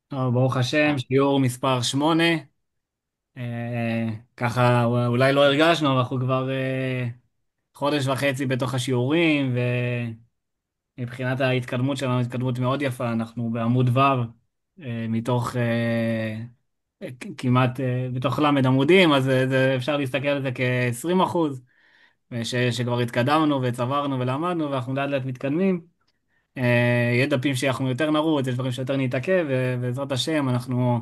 טוב, ברוך השם, שיעור מספר 8. ככה אולי לא הרגשנו, אבל אנחנו כבר חודש וחצי בתוך השיעורים, ומבחינת ההתקדמות שלנו, התקדמות מאוד יפה. אנחנו בעמוד ו', מתוך כמעט, בתוך למד עמודים, אז אפשר להסתכל על זה כ-20%, שכבר התקדמנו וצברנו ולמדנו, ואנחנו לאט לאט מתקדמים. יהיה דפים שאנחנו יותר נרוץ, יש דברים שיותר נתעכב, ובעזרת השם אנחנו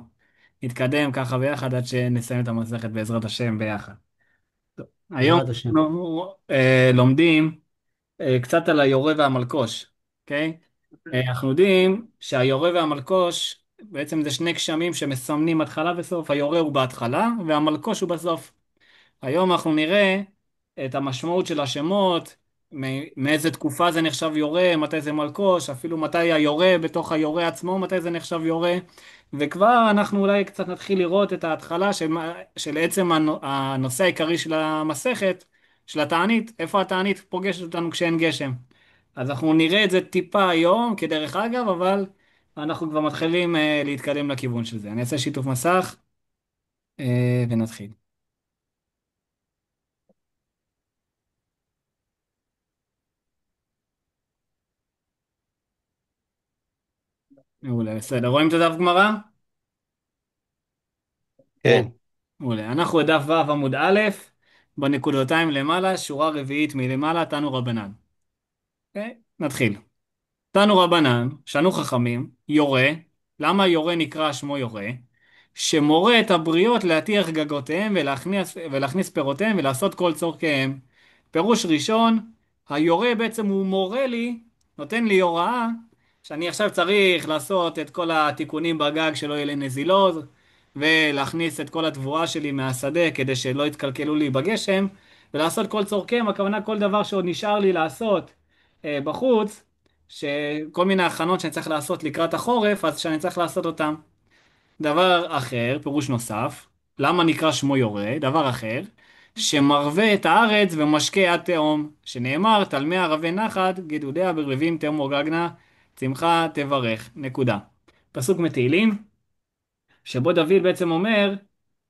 נתקדם ככה ביחד עד שנסיים את המסכת בעזרת השם ביחד. טוב, היום בעזרת השם. אנחנו לומדים קצת על היורה והמלקוש, אוקיי? אנחנו יודעים שהיורה והמלקוש בעצם זה שני גשמים שמסמנים התחלה וסוף, היורה הוא בהתחלה והמלקוש הוא בסוף. היום אנחנו נראה את המשמעות של השמות, מאיזה תקופה זה נחשב יורה, מתי זה מלקוש, אפילו מתי היורה בתוך היורה עצמו, מתי זה נחשב יורה, וכבר אנחנו אולי קצת נתחיל לראות את ההתחלה של עצם הנושא העיקרי של המסכת, של התענית, איפה התענית פוגשת אותנו כשאין גשם. אז אנחנו נראה את זה טיפה היום, כדרך אגב, אבל אנחנו כבר מתחילים להתקדם לכיוון של זה. אני אעשה שיתוף מסך ונתחיל. מעולה, בסדר. רואים את הדף גמרא? כן. מעולה. אנחנו בדף ו' עמוד א', בנקודותיים למעלה, שורה רביעית מלמעלה, תנו רבנן. אוקיי? נתחיל. תנו רבנן, שנו חכמים, יורה. למה יורה נקרא שמו יורה? שמורה את הבריות להטיח גגותיהם ולהכניס פירותיהם ולעשות כל צורכיהם. פירוש ראשון, היורה בעצם הוא מורה לי, נותן לי הוראה, שאני עכשיו צריך לעשות את כל התיקונים בגג שלא יהיה לי נזילות, ולהכניס את כל התבואה שלי מהשדה כדי שלא יתקלקלו לי בגשם, ולעשות כל צורכיהם, הכוונה כל דבר שעוד נשאר לי לעשות בחוץ, שכל מיני הכנות שאני צריך לעשות לקראת החורף, אז שאני צריך לעשות אותם. דבר אחר, פירוש נוסף, למה נקרא שמו יורה? דבר אחר, שמרווה את הארץ ומשקה עד תהום, שנאמר, תלמי ערבי נחת, גדודיה ברבבים תהום גגנה, צמחה תברך. נקודה. פסוק מתהילים, שבו דוד בעצם אומר,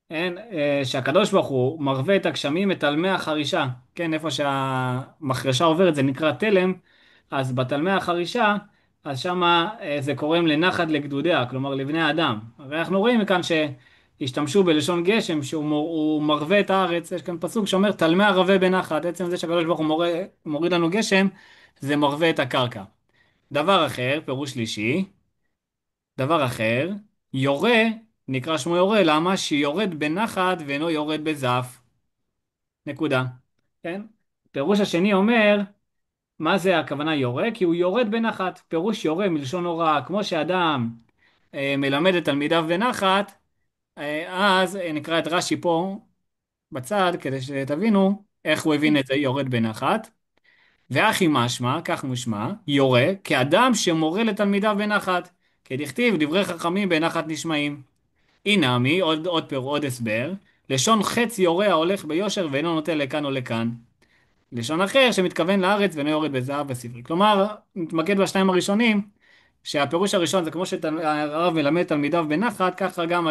אין, שהקדוש ברוך הוא מרווה את הגשמים את תלמי החרישה, כן, איפה שהמחרשה עוברת זה נקרא תלם, אז בתלמי החרישה, אז שמה זה קוראים לנחת לגדודיה, כלומר לבני האדם. הרי אנחנו רואים מכאן שהשתמשו בלשון גשם שהוא מרווה את הארץ, יש כאן פסוק שאומר תלמי ערבי בנחת, עצם זה שהקדוש ברוך הוא מוריד לנו גשם, זה מרווה את הקרקע. דבר אחר, פירוש שלישי, דבר אחר, יורה, נקרא שמו יורה, למה? שיורד בנחת ואינו יורד בזף. נקודה. כן? פירוש השני אומר, מה זה הכוונה יורה? כי הוא יורד בנחת. פירוש יורה מלשון הוראה. כמו שאדם מלמד את תלמידיו בנחת, אז נקרא את רש"י פה בצד, כדי שתבינו איך הוא הבין את זה יורד בנחת. ואחי משמע, כך מושמע, יורה, כאדם שמורה לתלמידיו בנחת. כדכתיב, דברי חכמים בנחת נשמעים. אינמי, עוד הסבר, לשון חץ יורה ההולך ביושר ואינו נוטה לכאן או לכאן. לשון אחר שמתכוון לארץ ואינו יורד בזהב וספרי. כלומר, נתמקד בשניים הראשונים, שהפירוש הראשון זה כמו שהרב מלמד תלמידיו בנחת, ככה גם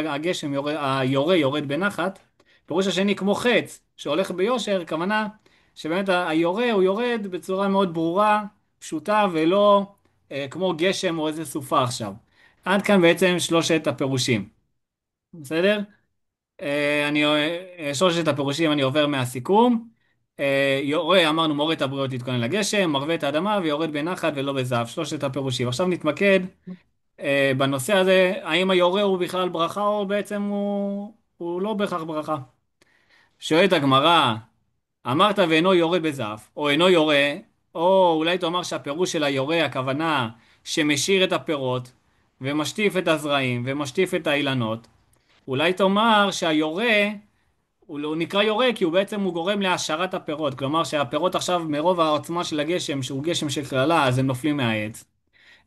היורה יורד בנחת. פירוש השני כמו חץ שהולך ביושר, כוונה שבאמת היורה הוא יורד בצורה מאוד ברורה, פשוטה ולא כמו גשם או איזה סופה עכשיו. עד כאן בעצם שלושת הפירושים. בסדר? שלושת הפירושים אני עובר מהסיכום. יורה, אמרנו מורה את הבריות להתכונן לגשם, מרווה את האדמה ויורד בנחת ולא בזהב. שלושת הפירושים. עכשיו נתמקד בנושא הזה, האם היורה הוא בכלל ברכה או בעצם הוא לא בהכרח ברכה. שואלת הגמרא, אמרת ואינו יורה בזהב, או אינו יורה, או אולי תאמר שהפירוש של היורה, הכוונה שמשאיר את הפירות ומשטיף את הזרעים ומשטיף את האילנות. אולי תאמר שהיורה הוא נקרא יורה כי הוא בעצם הוא גורם להעשרת הפירות, כלומר שהפירות עכשיו מרוב העוצמה של הגשם שהוא גשם של קללה אז הם נופלים מהעץ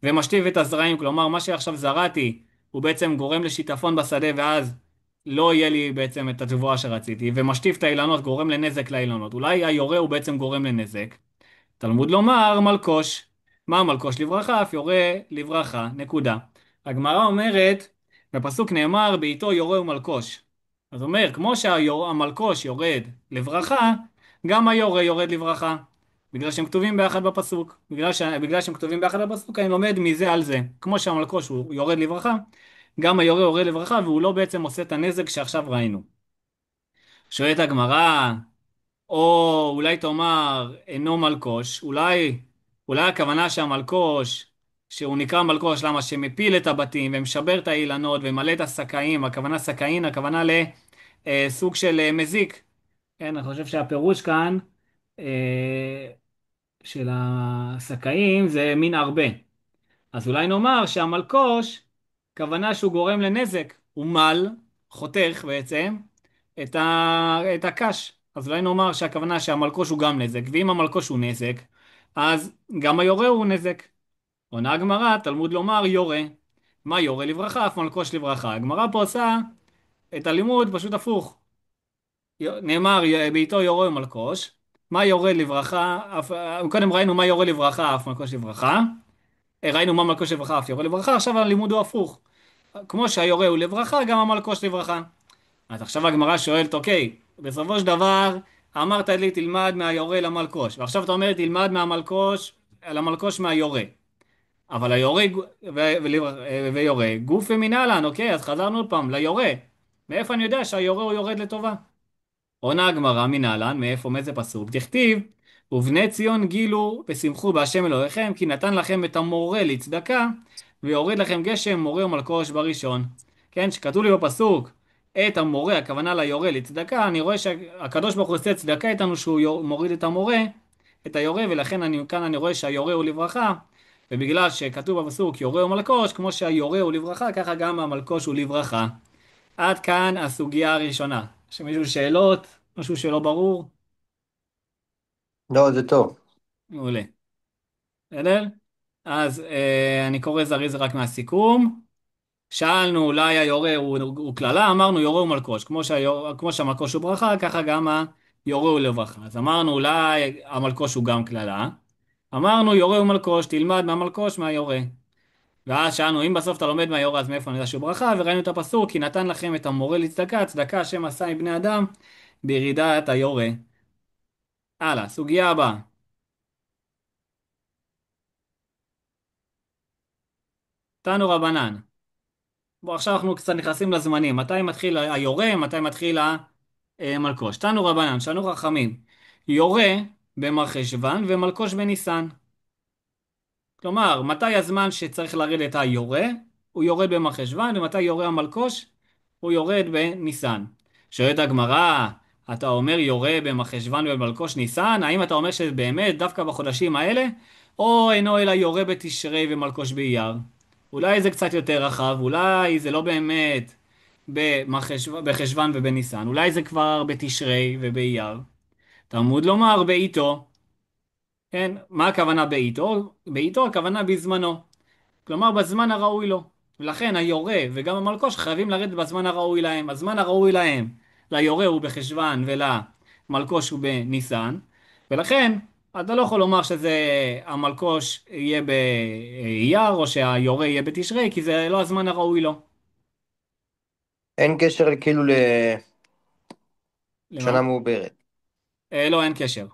ומשטיף את הזרעים, כלומר מה שעכשיו זרעתי הוא בעצם גורם לשיטפון בשדה ואז לא יהיה לי בעצם את התבואה שרציתי, ומשטיף את האילנות גורם לנזק לאילנות, אולי היורה הוא בעצם גורם לנזק. תלמוד לומר מלקוש, מה מלקוש לברכה? אף יורה לברכה, נקודה. הגמרא אומרת בפסוק נאמר, בעיתו יורה ומלקוש. אז אומר, כמו שהמלקוש יורד לברכה, גם היורה יורד לברכה. בגלל שהם כתובים ביחד בפסוק. בגלל שהם כתובים ביחד בפסוק, אני לומד מזה על זה. כמו שהמלקוש הוא יורד לברכה, גם היורה יורד לברכה, והוא לא בעצם עושה את הנזק שעכשיו ראינו. שואלת הגמרא, או אולי תאמר אינו מלקוש, אולי הכוונה שהמלקוש, שהוא נקרא מלקוש, למה? שמפיל את הבתים ומשבר את האילנות ומלא את הסכאים, הכוונה סכאין, הכוונה לסוג של מזיק. כן, אני חושב שהפירוש כאן של הסכאים זה מין הרבה. אז אולי נאמר שהמלקוש, כוונה שהוא גורם לנזק, הוא מל, חותך בעצם, את הקש. אז אולי נאמר שהכוונה שהמלקוש הוא גם נזק, ואם המלקוש הוא נזק, אז גם היורה הוא נזק. עונה הגמרא, תלמוד לומר יורה. מה יורה לברכה, אף מלקוש לברכה. הגמרא פה עושה את הלימוד פשוט הפוך. נאמר בעיתו יורה ומלקוש. מה יורה לברכה, קודם ראינו מה יורה לברכה, אף מלקוש לברכה. ראינו מה מלקוש לברכה, אף יורה לברכה, עכשיו הלימוד הוא הפוך. כמו שהיורה הוא לברכה, גם המלקוש לברכה. אז עכשיו הגמרא שואלת, אוקיי, בסופו של דבר אמרת לי תלמד מהיורה למלקוש, ועכשיו אתה אומר תלמד מהמלקוש, למלקוש מהיורה. אבל היורה ויורה, גוף ומנהלן, אוקיי, אז חזרנו עוד פעם ליורה. מאיפה אני יודע שהיורה הוא יורד לטובה? עונה הגמרא מנהלן, מאיפה, מאיזה פסוק? דכתיב, ובני ציון גילו ושמחו בהשם אלוהיכם, כי נתן לכם את המורה לצדקה, ויוריד לכם גשם מורה ומלקוש בראשון. כן, שכתוב לי בפסוק, את המורה, הכוונה ליורה לצדקה, אני רואה שהקדוש ברוך הוא עושה צדקה איתנו שהוא מוריד את המורה, את היורה, ולכן כאן אני רואה שהיורה הוא לברכה, ובגלל שכתוב בפסוק יורה ומלקוש, כמו שהיורה הוא לברכה, ככה גם המלקוש הוא לברכה. עד כאן הסוגיה הראשונה. יש למישהו שאלות? משהו שלא ברור? לא, זה טוב. מעולה. בסדר? אז אני קורא זריז רק מהסיכום. שאלנו אולי היורה הוא קללה, אמרנו יורה הוא מלקוש. כמו שהמלקוש הוא ברכה, ככה גם היורה הוא לברכה. אז אמרנו אולי המלקוש הוא גם קללה. אמרנו יורה הוא מלקוש, תלמד מהמלקוש מהיורה. ואז שאלנו אם בסוף אתה לומד מהיורה אז מאיפה אני יודע שהוא ברכה, וראינו את הפסוק כי נתן לכם את המורה לצדקה, צדקה השם עשה עם בני אדם בירידת היורה. הלאה, סוגיה הבאה. תנו רבנן. בוא עכשיו אנחנו קצת נכנסים לזמנים. מתי מתחיל היורה, מתי מתחיל המלקוש. תנו רבנן, שנו חכמים. יורה במרחשוון ומלקוש בניסן. כלומר, מתי הזמן שצריך לרדת היורה? הוא יורד במרחשוון, ומתי יורה המלקוש? הוא יורד בניסן. שואלת הגמרא, אתה אומר יורה במרחשוון ובמלקוש ניסן? האם אתה אומר שזה באמת דווקא בחודשים האלה? או אינו אלא יורה בתשרי ומלקוש באייר? אולי זה קצת יותר רחב, אולי זה לא באמת בחשוון ובניסן, אולי זה כבר בתשרי ובאייר. תלמוד לומר בעיתו, כן? מה הכוונה בעיתו? בעיתו הכוונה בזמנו. כלומר בזמן הראוי לו. ולכן היורה וגם המלקוש חייבים לרדת בזמן הראוי להם. הזמן הראוי להם, ליורה הוא בחשוון ולמלקוש הוא בניסן. ולכן אתה לא יכול לומר שזה המלקוש יהיה באייר או שהיורה יהיה בתשרי, כי זה לא הזמן הראוי לו. אין קשר כאילו למה? לשנה מעוברת. לא, אין קשר.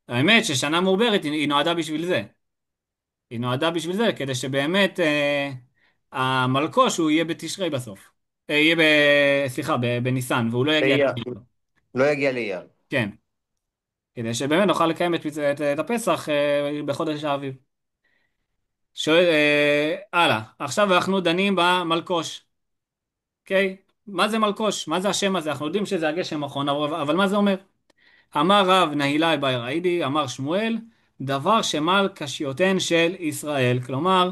האמת ששנה מעוברת היא נועדה בשביל זה. היא נועדה בשביל זה, כדי שבאמת המלקוש הוא יהיה בתשרי בסוף. יהיה סליחה, בניסן, והוא לא יגיע באייר. לאייר. לא יגיע לאייר. כן, כדי שבאמת נוכל לקיים את הפסח בחודש האביב. שואל, הלאה, עכשיו אנחנו דנים במלקוש, אוקיי? מה זה מלקוש? מה זה השם הזה? אנחנו יודעים שזה הגשם האחרון, אבל מה זה אומר? אמר רב נהילה באר עידי, אמר שמואל, דבר שמל קשיותיהן של ישראל. כלומר,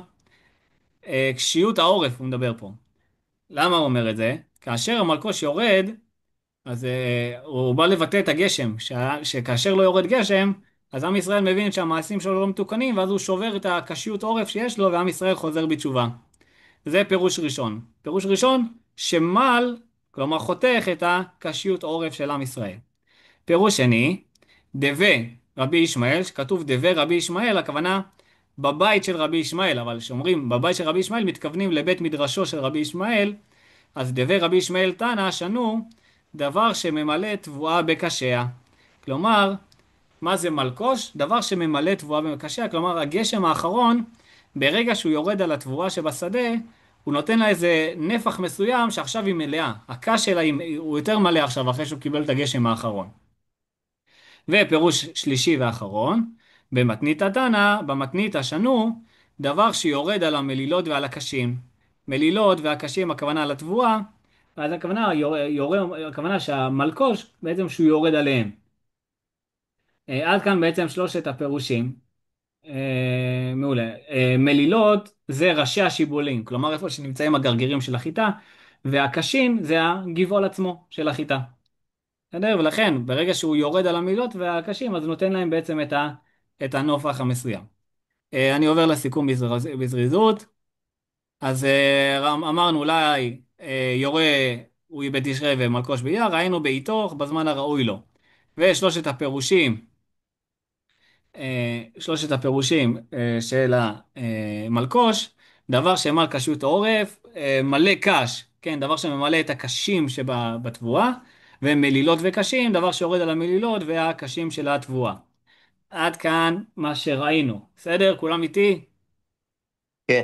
קשיות העורף הוא מדבר פה. למה הוא אומר את זה? כאשר המלקוש יורד, אז הוא בא לבטא את הגשם, שכאשר לא יורד גשם, אז עם ישראל מבין שהמעשים שלו לא מתוקנים, ואז הוא שובר את הקשיות עורף שיש לו, ועם ישראל חוזר בתשובה. זה פירוש ראשון. פירוש ראשון, שמל, כלומר חותך את הקשיות עורף של עם ישראל. פירוש שני, דווה רבי ישמעאל, שכתוב דווה רבי ישמעאל, הכוונה בבית של רבי ישמעאל, אבל כשאומרים בבית של רבי ישמעאל מתכוונים לבית מדרשו של רבי ישמעאל, אז דבי רבי ישמעאל תנא שנו דבר שממלא תבואה בקשיה. כלומר, מה זה מלקוש? דבר שממלא תבואה בקשיה, כלומר הגשם האחרון, ברגע שהוא יורד על התבואה שבשדה, הוא נותן לה איזה נפח מסוים שעכשיו היא מלאה. הקש שלה הוא יותר מלא עכשיו אחרי שהוא קיבל את הגשם האחרון. ופירוש שלישי ואחרון, במתנית התנא, במתנית השנו, דבר שיורד על המלילות ועל הקשים. מלילות והקשים, הכוונה על התבואה, אז הכוונה, הכוונה שהמלקוש, בעצם שהוא יורד עליהם. עד כאן בעצם שלושת הפירושים. מעולה. מלילות זה ראשי השיבולים, כלומר איפה שנמצאים הגרגירים של החיטה, והקשים זה הגבעול עצמו של החיטה. בסדר? ולכן ברגע שהוא יורד על המלילות והקשים, אז נותן להם בעצם את הנופח המסוים. אני עובר לסיכום בזריזות. אז אמרנו אולי יורה הוא בתשרי ומלקוש באייר, ראינו בעיתו בזמן הראוי לו. ושלושת הפירושים, של המלקוש, דבר שמל קשיות העורף, מלא קש, כן, דבר שממלא את הקשים שבתבואה, ומלילות וקשים, דבר שיורד על המלילות והקשים של התבואה. עד כאן מה שראינו. בסדר? כולם איתי? כן.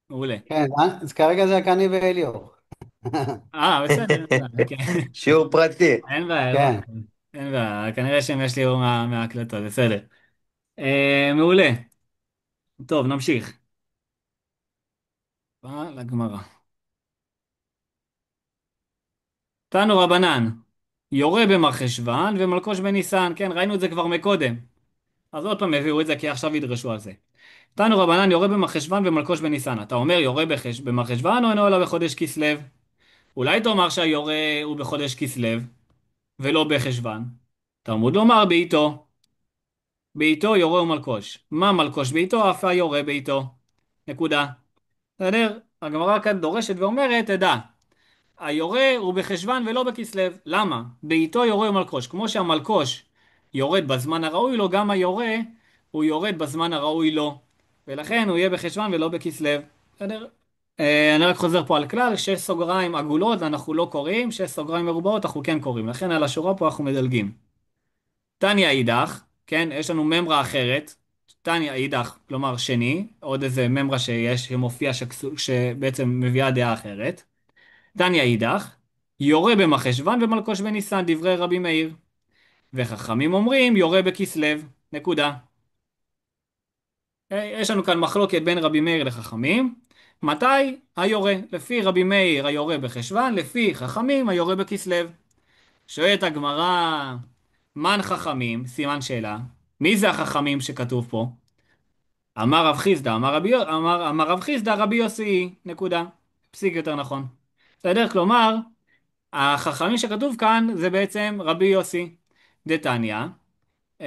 מעולה. כן, אז כרגע זה רק אני ואליאור. בסדר, אין בעיה, כן. שיעור פרטי. אין בעיה, אין בעיה. כן. אין בעיה, כנראה שהם ישלימו מההקלטות, בסדר. מעולה. טוב, נמשיך. לגמרא. תנו רבנן, יורה במרחשוון ומלקוש בניסן, כן, ראינו את זה כבר מקודם. אז עוד פעם הביאו את זה כי עכשיו ידרשו על זה. תנו רבנן יורה במרחשוון ומלקוש בניסן. אתה אומר יורה במרחשוון או אינו אלא בחודש כסלו? אולי תאמר שהיורה הוא בחודש כסלו ולא בחשוון. תלמוד לומר בעיתו. בעיתו יורה ומלקוש. מה מלקוש בעיתו? אף היורה בעיתו. נקודה. בסדר? הגמרא כאן דורשת ואומרת, תדע. היורה הוא בחשוון ולא בכסלו. למה? בעיתו יורה ומלקוש. כמו שהמלקוש יורד בזמן הראוי לו, גם היורה הוא יורד בזמן הראוי לו. ולכן הוא יהיה בחשוון ולא בכסלו. בסדר? אני רק חוזר פה על כלל, 6 סוגריים עגולות אנחנו לא קוראים, 6 סוגריים מרובעות אנחנו כן קוראים. לכן על השורה פה אנחנו מדלגים. תניא אידך, כן, יש לנו ממרה אחרת. תניא אידך, כלומר שני, עוד איזה ממרה שמופיע שבעצם מביאה דעה אחרת. תניא אידך, יורה במחשוון ומלקוש בניסן, דברי רבי מאיר. וחכמים אומרים, יורה בכסלו, נקודה. יש לנו כאן מחלוקת בין רבי מאיר לחכמים. מתי היורה? לפי רבי מאיר היורה בחשוון, לפי חכמים היורה בכסלו. שואלת הגמרא, מן חכמים? סימן שאלה. מי זה החכמים שכתוב פה? אמר רב חיסדא, אמר רב חיסדא רבי יוסי, נקודה. פסיק יותר נכון. בסדר? כלומר, החכמים שכתוב כאן זה בעצם רבי יוסי דתניא.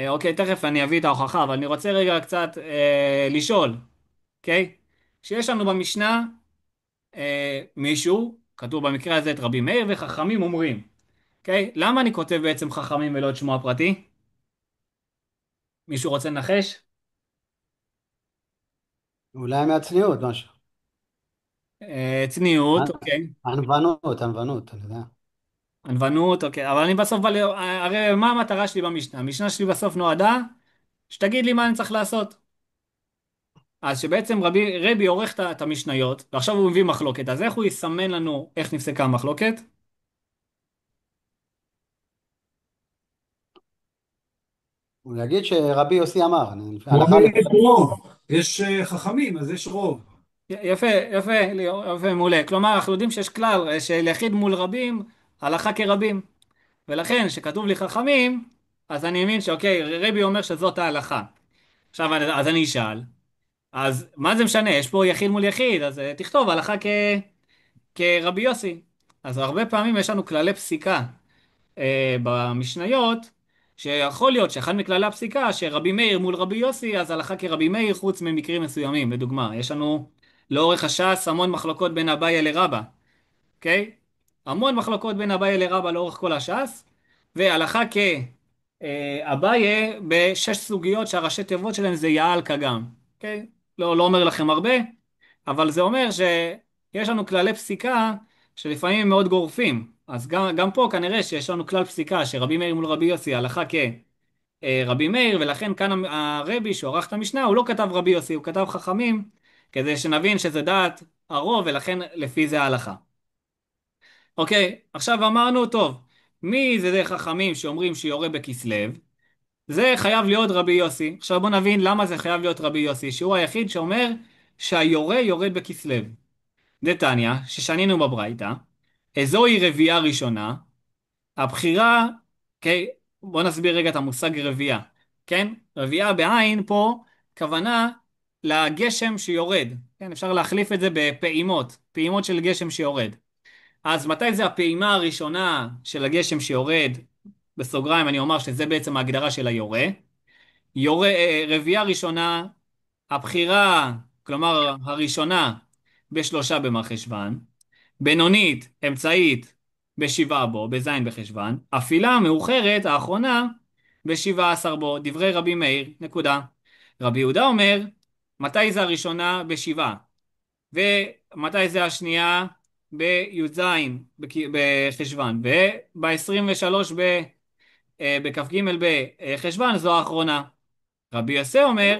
אוקיי, תכף אני אביא את ההוכחה, אבל אני רוצה רגע קצת לשאול, אוקיי? שיש לנו במשנה מישהו, כתוב במקרה הזה את רבי מאיר, וחכמים אומרים, אוקיי? למה אני כותב בעצם חכמים ולא את שמו הפרטי? מישהו רוצה לנחש? אולי מהצניעות, משהו. צניעות, אוקיי. ענוונות, ענוונות, אני יודע. ענוונות, אוקיי. אבל אני בסוף הרי מה המטרה שלי במשנה? המשנה שלי בסוף נועדה שתגיד לי מה אני צריך לעשות. אז שבעצם רבי עורך את המשניות, ועכשיו הוא מביא מחלוקת, אז איך הוא יסמן לנו איך נפסקה המחלוקת? הוא יגיד שרבי יוסי אמר, הוא הלכה אומר לפי. יש רוב, יש חכמים, אז יש רוב. יפה, יפה, ליאור, יפה, מעולה. כלומר, אנחנו יודעים שיש כלל של יחיד מול רבים, הלכה כרבים. ולכן, כשכתוב לי חכמים, אז אני מבין שאוקיי, רבי אומר שזאת ההלכה. עכשיו, אז אני אשאל, אז מה זה משנה? יש פה יחיד מול יחיד, אז תכתוב הלכה כרבי יוסי. אז הרבה פעמים יש לנו כללי פסיקה במשניות, שיכול להיות שאחד מכללי הפסיקה, שרבי מאיר מול רבי יוסי, אז הלכה כרבי מאיר חוץ ממקרים מסוימים. לדוגמה, יש לנו לאורך הש"ס המון מחלוקות בין אביי לרבא, אוקיי? המון מחלוקות בין אביי לרבא לאורך כל הש"ס, והלכה כאביי בשש סוגיות שהראשי תיבות שלהם זה יעל כגם, אוקיי? לא אומר לכם הרבה, אבל זה אומר שיש לנו כללי פסיקה שלפעמים הם מאוד גורפים. אז גם פה כנראה שיש לנו כלל פסיקה שרבי מאיר מול רבי יוסי הלכה כרבי מאיר, ולכן כאן הרבי שעורך את המשנה הוא לא כתב רבי יוסי, הוא כתב חכמים, כדי שנבין שזה דעת הרוב ולכן לפי זה ההלכה. אוקיי, עכשיו אמרנו, טוב, מי זה חכמים שאומרים שיורה בכסלו? זה חייב להיות רבי יוסי. עכשיו בוא נבין למה זה חייב להיות רבי יוסי, שהוא היחיד שאומר שהיורה יורד בכסלו. דתניא, ששנינו בברייתא, זוהי רבייה ראשונה, הבחירה, אוקיי, בוא נסביר רגע את המושג רבייה, כן? רבייה בעין פה, כוונה לגשם שיורד, כן? אפשר להחליף את זה בפעימות, פעימות של גשם שיורד. אז מתי זה הפעימה הראשונה של הגשם שיורד? בסוגריים אני אומר שזה בעצם ההגדרה של היורה. רבייה ראשונה, הבחירה, כלומר הראשונה, בשלושה במרחשוון, בינונית, אמצעית, בשבעה בו, בזין בחשוון, אפילה מאוחרת, האחרונה, בשבעה עשר בו, דברי רבי מאיר, נקודה. רבי יהודה אומר, מתי זה הראשונה? בשבעה. ומתי זה השנייה? בי"ז בחשוון. וב-23 בכ"ג בחשוון זו האחרונה. רבי יוסי אומר,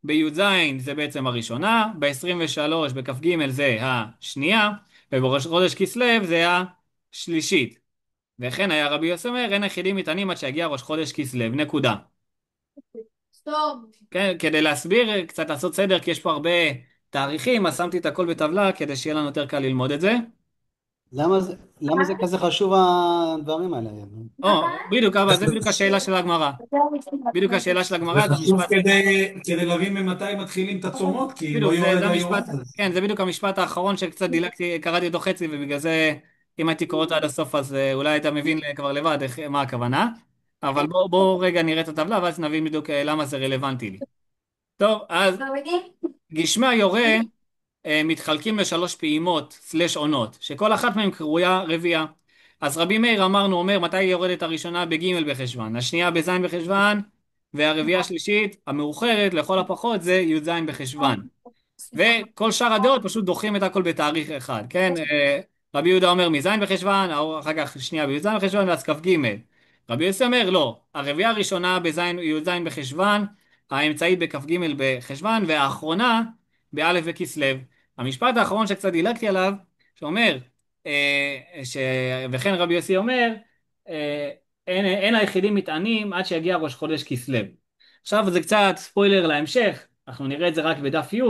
בי"ז זה בעצם הראשונה, ב-23 בכ"ג זה השנייה, ובראש חודש כסלו זה השלישית. וכן היה רבי יוסי אומר, אין היחידים מתענים עד שיגיע ראש חודש כסלו, נקודה. כן, כדי להסביר, קצת לעשות סדר, כי יש פה הרבה תאריכים, אז שמתי את הכל בטבלה כדי שיהיה לנו יותר קל ללמוד את זה. למה זה כזה חשוב הדברים האלה? בדיוק, אבל זה בדיוק השאלה של הגמרא. בדיוק השאלה של זה הגמרא, זה חשוב משפט... כדי להבין ממתי מתחילים את הצומות, כי בדיוק, לא יורד זה היורד המשפט, הזה. כן, זה בדיוק המשפט האחרון שקצת דילגתי, קראתי אותו חצי, ובגלל זה, אם הייתי קורא אותו עד הסוף, אז אולי היית מבין כבר לבד מה הכוונה. אבל בוא רגע נראה את הטבלה, ואז נבין בדיוק למה זה רלוונטי לי. טוב, אז גשמי היורה מתחלקים לשלוש פעימות סלש עונות, שכל אחת מהן קרויה רבייה. אז רבי מאיר אמרנו, אומר מתי יורדת הראשונה? בג' בחשוון, השנייה בז' בחשוון, והרביעייה השלישית המאוחרת לכל הפחות זה י"ז בחשוון. וכל שאר הדעות פשוט דוחים את הכל בתאריך אחד, כן? רבי יהודה אומר מז' בחשוון, אחר כך שנייה בי"ז בחשוון, ואז כ"ג. רבי יוסי אומר לא, הרביעייה הראשונה בי"ז בחשוון, האמצעית בכ"ג בחשוון, והאחרונה באלף בכסלו. המשפט האחרון שקצת דילגתי עליו, שאומר, ש... וכן רבי יוסי אומר, אין היחידים מתענים עד שיגיע ראש חודש כסלו. עכשיו זה קצת ספוילר להמשך, אנחנו נראה את זה רק בדף י',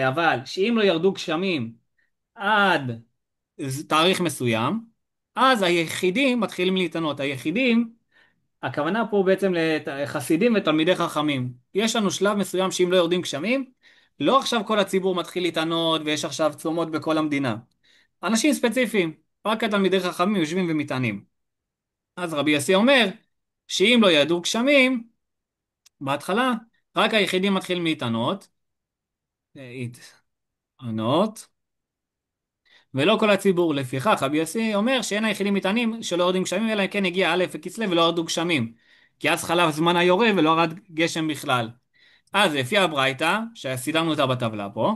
אבל שאם לא ירדו גשמים עד תאריך מסוים, אז היחידים מתחילים להתענות. היחידים, הכוונה פה בעצם לחסידים ותלמידי חכמים. יש לנו שלב מסוים שאם לא יורדים גשמים, לא עכשיו כל הציבור מתחיל להתענות ויש עכשיו צומות בכל המדינה. אנשים ספציפיים, רק התלמידי חכמים יושבים ומתענים. אז רבי יוסי אומר שאם לא ירדו גשמים, בהתחלה רק היחידים מתחילים להתענות, ענות, ולא כל הציבור. לפיכך רבי יוסי אומר שאין היחידים מתענים שלא יורדים גשמים, אלא אם כן הגיע א' וכסלו ולא ירדו גשמים, כי אז חלף זמן היורה ולא ירד גשם בכלל. אז לפי הברייתא שסידרנו אותה בטבלה פה,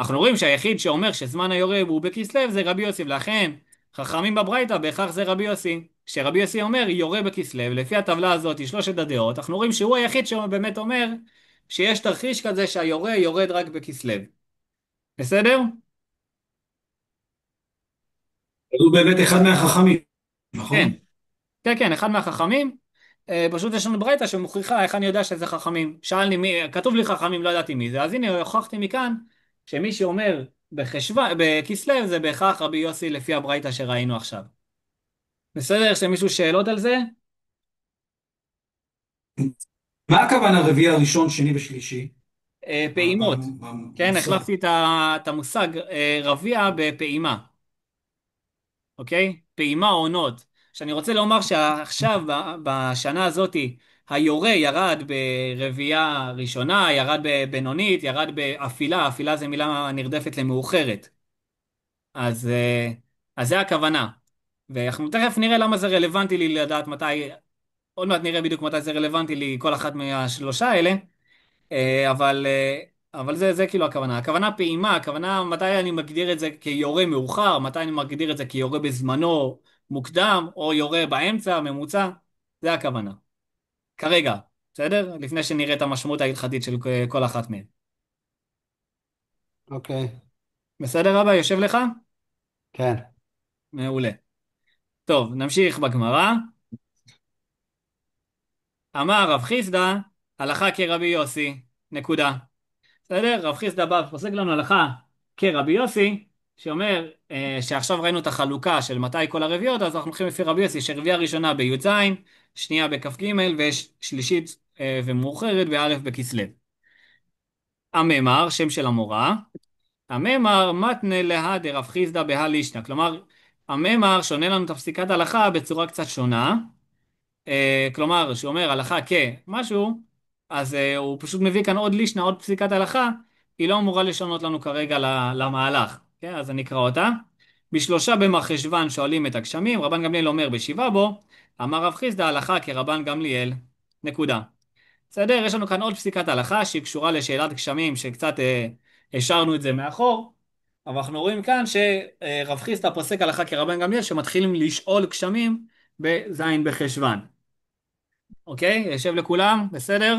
אנחנו רואים שהיחיד שאומר שזמן היורה הוא בכסלו זה רבי יוסי, ולכן חכמים בברייתא בהכרח זה רבי יוסי. שרבי יוסי אומר יורה בכסלו, לפי הטבלה הזאת שלושת הדעות, אנחנו רואים שהוא היחיד שבאמת אומר שיש תרחיש כזה שהיורה יורד רק בכסלו. בסדר? הוא באמת אחד מהחכמים, כן, נכון? כן, כן, אחד מהחכמים. פשוט יש לנו ברייתא שמוכיחה איך אני יודע שזה חכמים. שאל לי מי, כתוב לי חכמים, לא ידעתי מי זה. אז הנה הוכחתי מכאן שמי שאומר בכסלו זה בהכרח רבי יוסי לפי הברייתא שראינו עכשיו. בסדר? יש למישהו שאלות על זה? מה הכוונה רביעי הראשון, שני ושלישי? פעימות. כן, במושג. החלפתי את המושג רביע בפעימה. אוקיי? פעימה עונות. שאני רוצה לומר שעכשיו, בשנה הזאת, היורה ירד ברביעייה ראשונה, ירד בבינונית, ירד באפילה, אפילה זה מילה נרדפת למאוחרת. אז, אז זה הכוונה. ואנחנו תכף נראה למה זה רלוונטי לי לדעת מתי, עוד מעט נראה בדיוק מתי זה רלוונטי לי כל אחת מהשלושה האלה. אבל אבל זה כאילו הכוונה. הכוונה פעימה, הכוונה מתי אני מגדיר את זה כיורה מאוחר, מתי אני מגדיר את זה כיורה בזמנו מוקדם, או יורה באמצע, ממוצע, זה הכוונה. כרגע, בסדר? לפני שנראה את המשמעות ההלכתית של כל אחת מהן. אוקיי, בסדר, רבא? יושב לך? כן. מעולה. טוב, נמשיך בגמרא. אמר רב חיסדא, הלכה כרבי יוסי, נקודה. בסדר? רב חיסדא בא ופוסק לנו הלכה כרבי יוסי, שאומר שעכשיו ראינו את החלוקה של מתי כל הרביעיות, אז אנחנו הולכים לפי רבי יוסי, שרביעה ראשונה בי"ז, שנייה בכ"ג, ושלישית ומאוחרת באלף בכסלו. הממר, שם של המורה, הממר מתנה להא דרב חיסדא בהא לישנא, כלומר, הממר שונה לנו את הפסיקת ההלכה בצורה קצת שונה, כלומר, שהוא אומר הלכה כמשהו, אז הוא פשוט מביא כאן עוד לישנה, עוד פסיקת הלכה, היא לא אמורה לשנות לנו כרגע למהלך. כן, אז אני אקרא אותה. בשלושה במרחשוון שואלים את הגשמים, רבן גמליאל אומר בשבעה בו, אמר רב חיסדא הלכה כרבן גמליאל. נקודה. בסדר? יש לנו כאן עוד פסיקת הלכה שהיא קשורה לשאלת גשמים, שקצת השארנו את זה מאחור, אבל אנחנו רואים כאן שרב חיסדא פוסק הלכה כרבן גמליאל, שמתחילים לשאול גשמים בזין בחשוון. אוקיי? יושב לכולם? בסדר?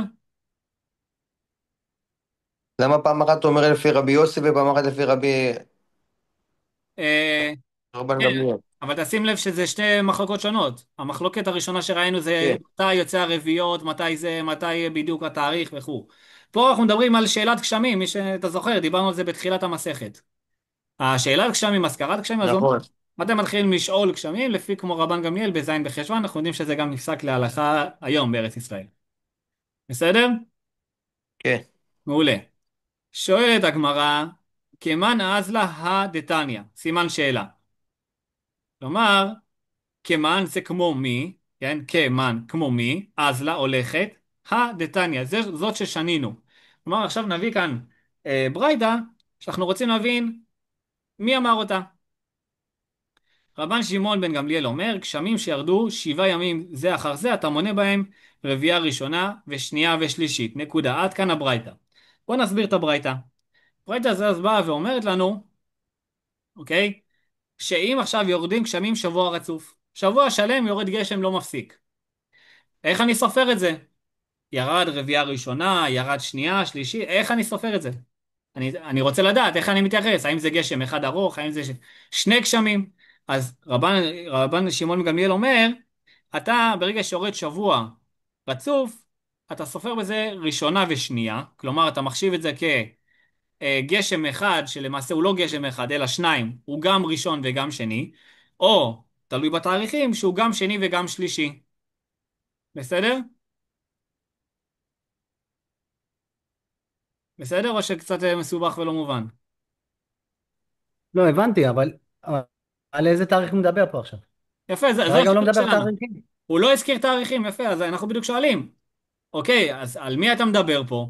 למה פעם אחת אתה אומר לפי רבי יוסי ופעם אחת לפי רבי אה, רבן כן, גמליאל? אבל תשים לב שזה שתי מחלוקות שונות. המחלוקת הראשונה שראינו זה כן, מתי יוצא הרביעיות, מתי בדיוק התאריך וכו'. פה אנחנו מדברים על שאלת גשמים, מי שאתה זוכר, דיברנו על זה בתחילת המסכת. השאלת גשמים, הזכרת גשמים, אז הוא אומר, נכון. אתם מתחילים לשאול גשמים לפי כמו רבן גמליאל בזין בחשוון, אנחנו יודעים שזה גם נפסק להלכה היום בארץ ישראל. בסדר? כן. מעולה. שואלת הגמרא, כמן אזלה הדתניא, סימן שאלה. כלומר, כמן זה כמו מי, כן? כמן כמו מי, אזלה הולכת, הדתניא, זאת ששנינו. כלומר, עכשיו נביא כאן ברייתא, שאנחנו רוצים להבין מי אמר אותה. רבן שמעון בן גמליאל אומר, גשמים שירדו 7 ימים זה אחר זה, אתה מונה בהם רביעייה ראשונה ושנייה ושלישית. נקודה. עד כאן הברייתא. בואו נסביר את הברייתא. ברייתא זה אז באה ואומרת לנו, אוקיי? שאם עכשיו יורדים גשמים שבוע רצוף, שבוע שלם יורד גשם לא מפסיק. איך אני סופר את זה? ירד רביעייה ראשונה, ירד שנייה, שלישית, איך אני סופר את זה? אני רוצה לדעת איך אני מתייחס, האם זה גשם אחד ארוך, האם זה שני גשמים? אז רבן שמעון גמליאל אומר, אתה ברגע שיורד שבוע רצוף, אתה סופר בזה ראשונה ושנייה, כלומר אתה מחשיב את זה כגשם אחד, שלמעשה הוא לא גשם אחד, אלא שניים, הוא גם ראשון וגם שני, או, תלוי בתאריכים, שהוא גם שני וגם שלישי. בסדר? בסדר? או שקצת מסובך ולא מובן? לא, הבנתי, אבל על איזה תאריך הוא מדבר פה עכשיו? יפה, זו כרגע הוא לא השאלה מדבר שלנו. תאריכים. הוא לא הזכיר תאריכים, יפה, אז אנחנו בדיוק שואלים. אוקיי, אז על מי אתה מדבר פה?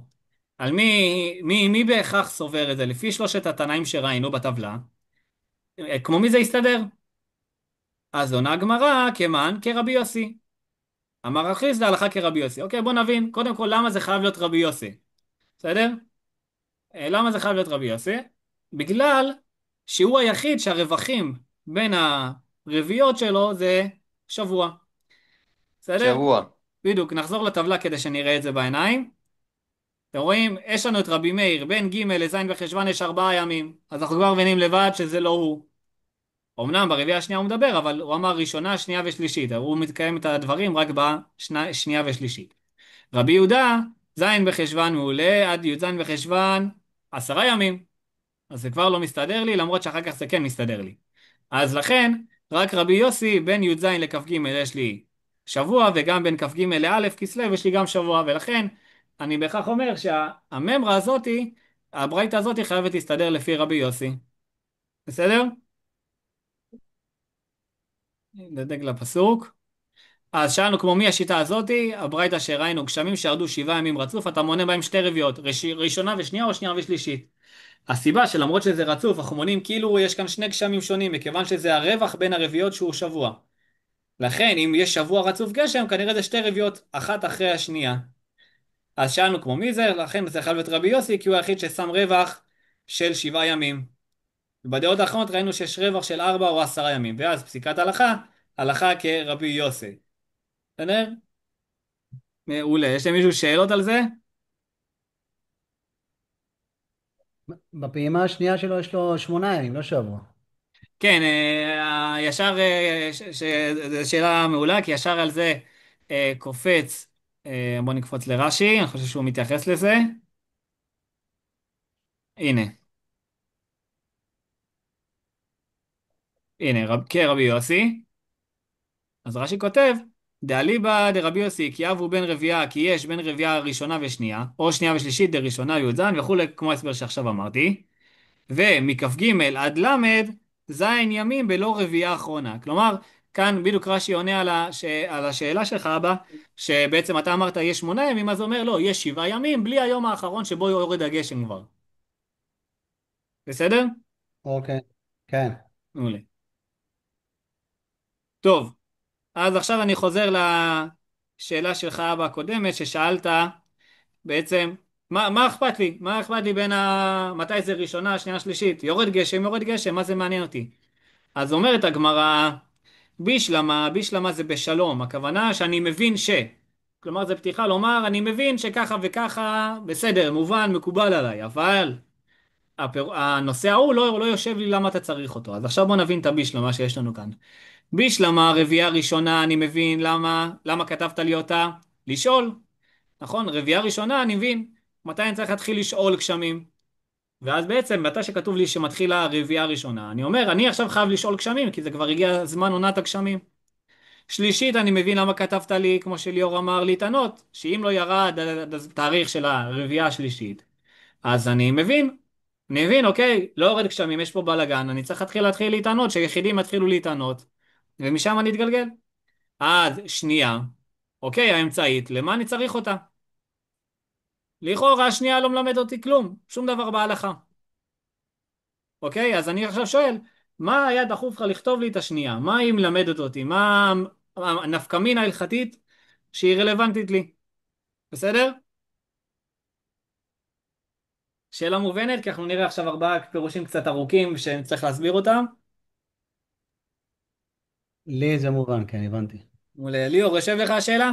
על מי בהכרח סובר את זה? לפי שלושת התנאים שראינו בטבלה, כמו מי זה יסתדר? אז עונה הגמרא, כמן כרבי יוסי. אמר אחיסדא הלכה כרבי יוסי. אוקיי, בוא נבין, קודם כל למה זה חייב להיות רבי יוסי. בסדר? למה זה חייב להיות רבי יוסי? בגלל שהוא היחיד שהרווחים בין הרביעיות שלו זה שבוע. בסדר? שבוע. בדיוק, נחזור לטבלה כדי שנראה את זה בעיניים. אתם רואים, יש לנו את רבי מאיר, בין ג' לז' בחשוון יש 4 ימים. אז אנחנו כבר מבינים לבד שזה לא הוא. אמנם ברביעייה השנייה הוא מדבר, אבל הוא אמר ראשונה, שנייה ושלישית. הוא מתקיים את הדברים רק בשנייה ושלישית. רבי יהודה, ז' בחשוון מעולה, עד י"ז בחשוון 10 ימים. אז זה כבר לא מסתדר לי, למרות שאחר כך זה כן מסתדר לי. אז לכן, רק רבי יוסי, בין י"ז לכ"ג יש לי שבוע, וגם בין כ"ג לאלף כסלו יש לי גם שבוע, ולכן אני בהכרח אומר שהממרה הזאתי, הברייתא הזאתי חייבת להסתדר לפי רבי יוסי. בסדר? נדלג לפסוק. אז שאלנו כמו מי השיטה הזאתי, הברייתא שראינו גשמים שירדו 7 ימים רצוף, אתה מונה בהם שתי רביעיות, ראשונה ושנייה או שנייה ושלישית. הסיבה שלמרות שזה רצוף, אנחנו מונים כאילו יש כאן שני גשמים שונים, מכיוון שזה הרווח בין הרביעיות שהוא שבוע. לכן, אם יש שבוע רצוף גשם, כנראה זה שתי רביעיות, אחת אחרי השנייה. אז שאלנו כמו מי זה, לכן זה חייב להיות רבי יוסי, כי הוא היחיד ששם רווח של 7 ימים. בדעות האחרונות ראינו שיש רווח של 4 או 10 ימים, ואז פסיקת הלכה, הלכה כרבי יוסי. בסדר? מעולה. יש למישהו שאלות על זה? בפעימה השנייה שלו יש לו 8 ימים, לא שבוע. כן, ישר, זו שאלה מעולה, כי ישר על זה קופץ, בוא נקפוץ לרש"י, אני חושב שהוא מתייחס לזה. הנה, הנה, כרבי יוסי. אז רש"י כותב, דאליבא דרבי יוסי, כי אבו בן רבייה, כי יש בין רבייה ראשונה ושנייה, או שנייה ושלישית דראשונה י"ז וכולי, כמו ההסבר שעכשיו אמרתי. ומכ"ג עד ל' זין ימים בלא רבייה אחרונה. כלומר, כאן בדיוק רש"י עונה על השאלה שלך אבא, שבעצם אתה אמרת יש 8 ימים, אז הוא אומר לא, יש 7 ימים בלי היום האחרון שבו יורד הגשם כבר. בסדר? אוקיי, כן. מעולה. טוב, אז עכשיו אני חוזר לשאלה שלך אבא הקודמת, ששאלת בעצם, מה אכפת לי? מה אכפת לי מתי זה ראשונה, שנייה, שלישית? יורד גשם, יורד גשם, מה זה מעניין אותי? אז אומרת הגמרא, בישלמה, בישלמה זה בשלום, הכוונה שאני מבין כלומר זה פתיחה לומר, אני מבין שככה וככה, בסדר, מובן, מקובל עליי, אבל הנושא ההוא לא יושב לי למה אתה צריך אותו. אז עכשיו בוא נבין את הבישלמה שיש לנו כאן. בישלמה, רבייה ראשונה, אני מבין למה כתבת לי אותה? לשאול, נכון? רבייה ראשונה, אני מבין. מתי אני צריך להתחיל לשאול גשמים? ואז בעצם, מתי שכתוב לי שמתחילה הרבייה הראשונה, אני אומר, אני עכשיו חייב לשאול גשמים, כי זה כבר הגיע זמן עונת הגשמים. שלישית, אני מבין למה כתבת לי, כמו שליאור אמר, להתענות, שאם לא ירד התאריך של הרבייה השלישית, אז אני מבין, אוקיי, לא יורד גשמים, יש פה בלאגן, אני צריך להתחיל להתענות, שיחידים יתחילו להתענות, ומשם אני אתגלגל. עד שנייה, אוקיי, האמצעית, למה אני צריך אותה? לכאורה השנייה לא מלמד אותי כלום, שום דבר בהלכה. אוקיי, אז אני עכשיו שואל, מה היה דחוף לך לכתוב לי את השנייה? מה היא מלמדת אותי? מה הנפקא ההלכתית שהיא רלוונטית לי? בסדר? שאלה מובנת, כי אנחנו נראה עכשיו 4 פירושים קצת ארוכים שנצטרך להסביר אותם. לי זה מובן, כן, הבנתי. מעולה. ליאור, יושב לך השאלה?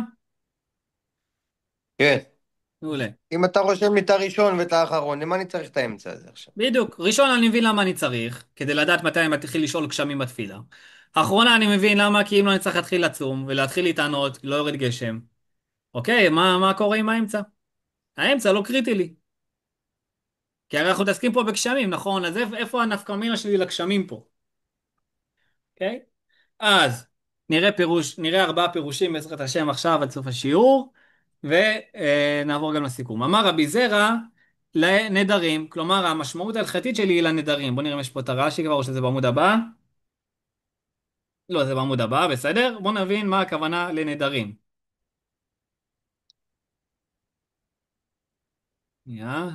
כן. מעולה. אם אתה רושם לי את הראשון ואת האחרון, למה אני צריך את האמצע הזה עכשיו? בדיוק. ראשון אני מבין למה אני צריך, כדי לדעת מתי אני מתחיל לשאול גשמים בתפילה. האחרונה אני מבין למה, כי אם לא אני צריך להתחיל לצום ולהתחיל להתענות, לא יורד גשם. אוקיי, מה קורה עם האמצע? האמצע לא קריטי לי. כי הרי אנחנו מתעסקים פה בגשמים, נכון? אז איפה הנפקא מינה שלי לגשמים פה? אוקיי? אז נראה 4 פירושים בעזרת השם עכשיו עד סוף השיעור, ונעבור גם לסיכום. אמר רבי זרע לנדרים, כלומר המשמעות ההלכתית שלי היא לנדרים. בוא נראה אם יש פה את הרש"י כבר או שזה בעמוד הבא. לא, זה בעמוד הבא, בסדר? בוא נבין מה הכוונה לנדרים. שנייה,